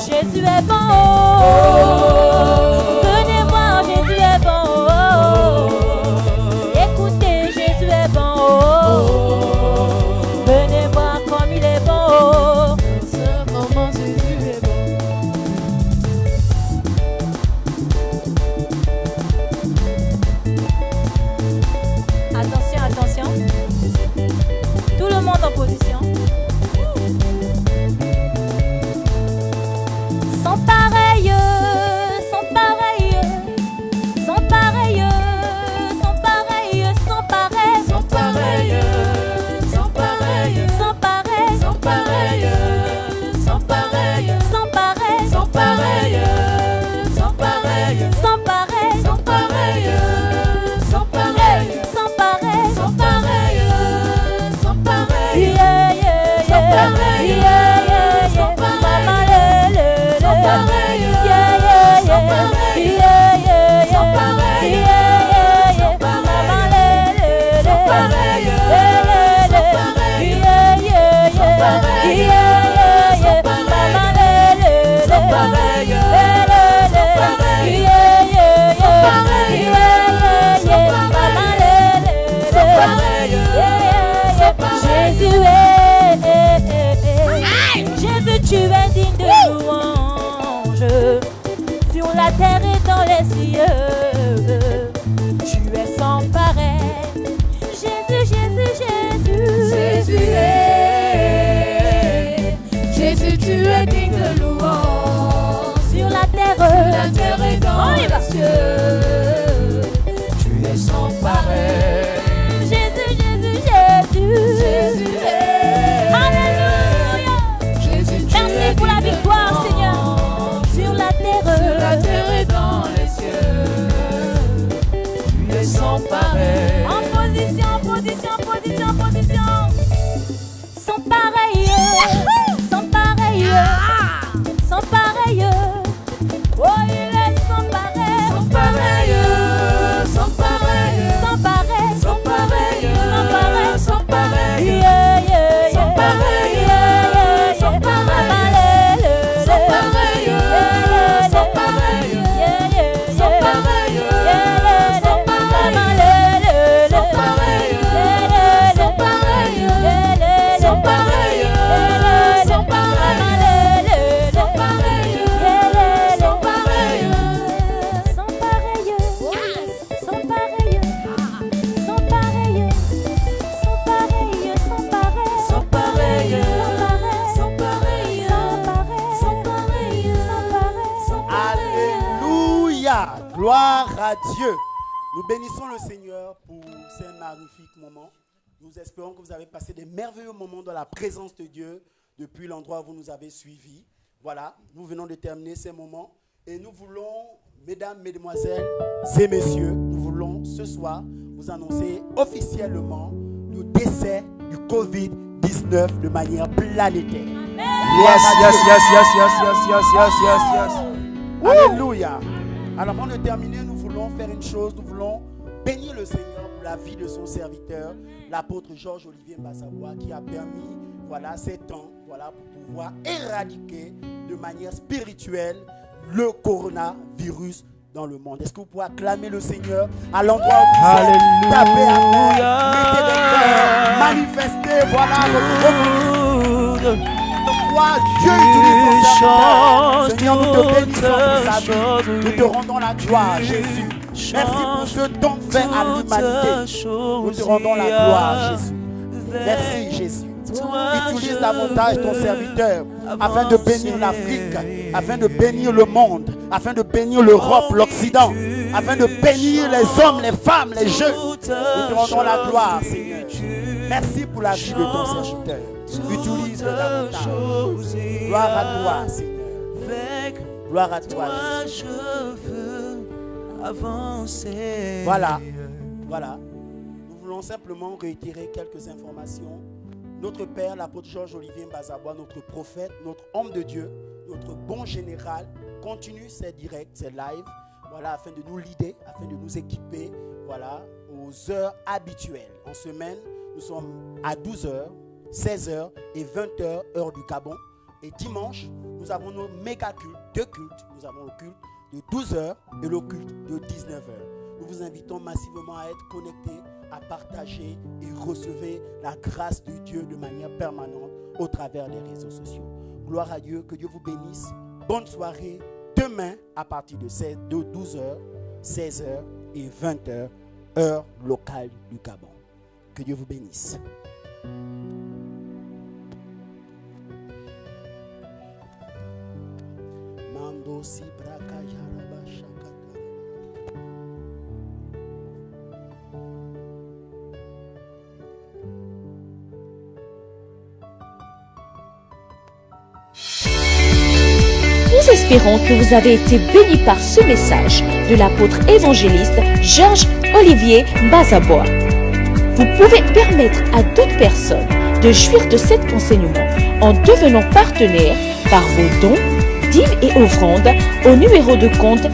Jésus est bon. Venez voir, Jésus est bon. position. Sans pareil, sans pareil, sans pareil, sans pareil, sans pareil, Sans pareil, sans pareil, sans pareil, sans pareil, sans pareil, sans pareil, sans pareil, sans pareil, sans pareil, sans pareil, sans pareil, sans pareil, sans pareil, sans pareil, yeah, yeah, sans yeah, pareil, yeah, yeah, yeah, sans pareil, Mama, le, sans pareil, yeah, yeah, yeah, sans pareil, yeah, yeah, sans yeah, pareil, yeah, yeah, yeah, sans pareil, Mama, le, sans pareil, yeah, sans pareil, yeah, yeah, sans yeah, pareil, yeah, yeah, sans yeah, pareil, Mama, le, sans pareil, yeah, sans pareil, yeah, yeah, yeah, sans pareil, yeah, yeah, sans yeah, pareil, Mama, sans pareil, sans pareil. Jésus, tu es digne de louange sur la terre et dans les cieux. Tu es sans pareil. Jésus, Jésus, Jésus. Jésus est, Jésus, tu es digne de louange Sur la terre, la terre et dans On y va. les cieux. Tu es sans pareil. Jésus, Jésus, Jésus. Jésus est, Alléluia. Jésus, tu Merci es pour la digne de victoire, louange Seigneur. Sur la terre, sur la terre et dans les cieux. Tu es sans pareil. En position, position, position, position. Sans pareil, sans pareil, sans pareil. Oh, il est sans pareil, Sans pareil, sans pareil, sans pareil, sans pareil, sans pareil, sans pareil, yeah, yeah, yeah. sans pareil, Yeah, yeah, yeah. sans pareil, Mamalele, sans pareil, yeah, yeah, sans yeah. pareil, Yeah, yeah, sans yeah. pareil, Yeah, yeah, sans yeah. pareil, Mamalele, sans pareil, yeah, yeah, sans yeah. pareil, Yeah, yeah, yeah. sans pareil, Yeah, yeah, sans yeah. pareil, Mamalele, sans pareil, yeah, yeah, sans yeah. pareil, Sans pareil, sans pareil, sans pareil, sans pareil, sans pareil, sans pareil, sans sans pareil, pareil, sans pareil, sans pareil. Alléluia. Gloire à Dieu. Nous bénissons le Seigneur pour ces magnifiques moments. Nous espérons que vous avez passé des merveilleux moments dans la présence de Dieu depuis l'endroit où vous nous avez suivis. Voilà, nous venons de terminer ces moments et nous voulons, mesdames, mesdemoiselles et messieurs, nous voulons ce soir vous annoncer officiellement le décès du Covid-19 de manière planétaire. Yes, yes, yes, yes, yes, yes, yes, yes, yes, yes. Alléluia. Alors avant de terminer, nous voulons faire une chose, nous voulons bénir le Seigneur pour la vie de son serviteur, l'apôtre Georges-Olivier Mbassabois, qui a permis, voilà, ces temps, voilà, pour pouvoir éradiquer de manière spirituelle le coronavirus dans le monde. Est-ce que vous pouvez acclamer le Seigneur à l'endroit où vous êtes? Tapez à terre, mettez des cœurs, manifestez, voilà, votre reconnaissance. Dieu utilise son serviteur. Seigneur, nous te bénissons pour sa vie. Nous te rendons la gloire, Jésus. Merci pour ce don fait à l'humanité. Nous te rendons la gloire, Jésus. Merci, Jésus. Utilise davantage ton serviteur afin de bénir l'Afrique, afin de bénir le monde, afin de bénir l'Europe, l'Occident, afin de bénir les hommes, les femmes, les jeunes. Nous te rendons la gloire, Seigneur. Merci pour la vie de ton serviteur. Utilise-le davantage. Gloire à toi, Seigneur. Gloire à toi, Jésus. Voilà. Nous voulons simplement réitérer quelques informations. Notre Père, l'apôtre Georges-Olivier Mbassabois, notre prophète, notre homme de Dieu, notre bon général, continue ses directs, ses lives, voilà, afin de nous leader, afin de nous équiper, voilà, aux heures habituelles. En semaine, nous sommes à 12h, 16h et 20h, heure du Gabon. Et dimanche, nous avons nos méga cultes, 2 cultes. Nous avons le culte de 12h et le culte de 19h. Nous vous invitons massivement à être connectés, à partager et recevoir la grâce de Dieu de manière permanente au travers des réseaux sociaux. Gloire à Dieu, que Dieu vous bénisse. Bonne soirée. Demain, à partir de 12h, 16h et 20h, heure locale du Gabon. Que Dieu vous bénisse. Nous espérons que vous avez été bénis par ce message de l'apôtre évangéliste Georges Olivier Bazabois. Vous pouvez permettre à d'autres personnes de jouir de cet enseignement en devenant partenaire par vos dons, dîmes et offrandes au numéro de compte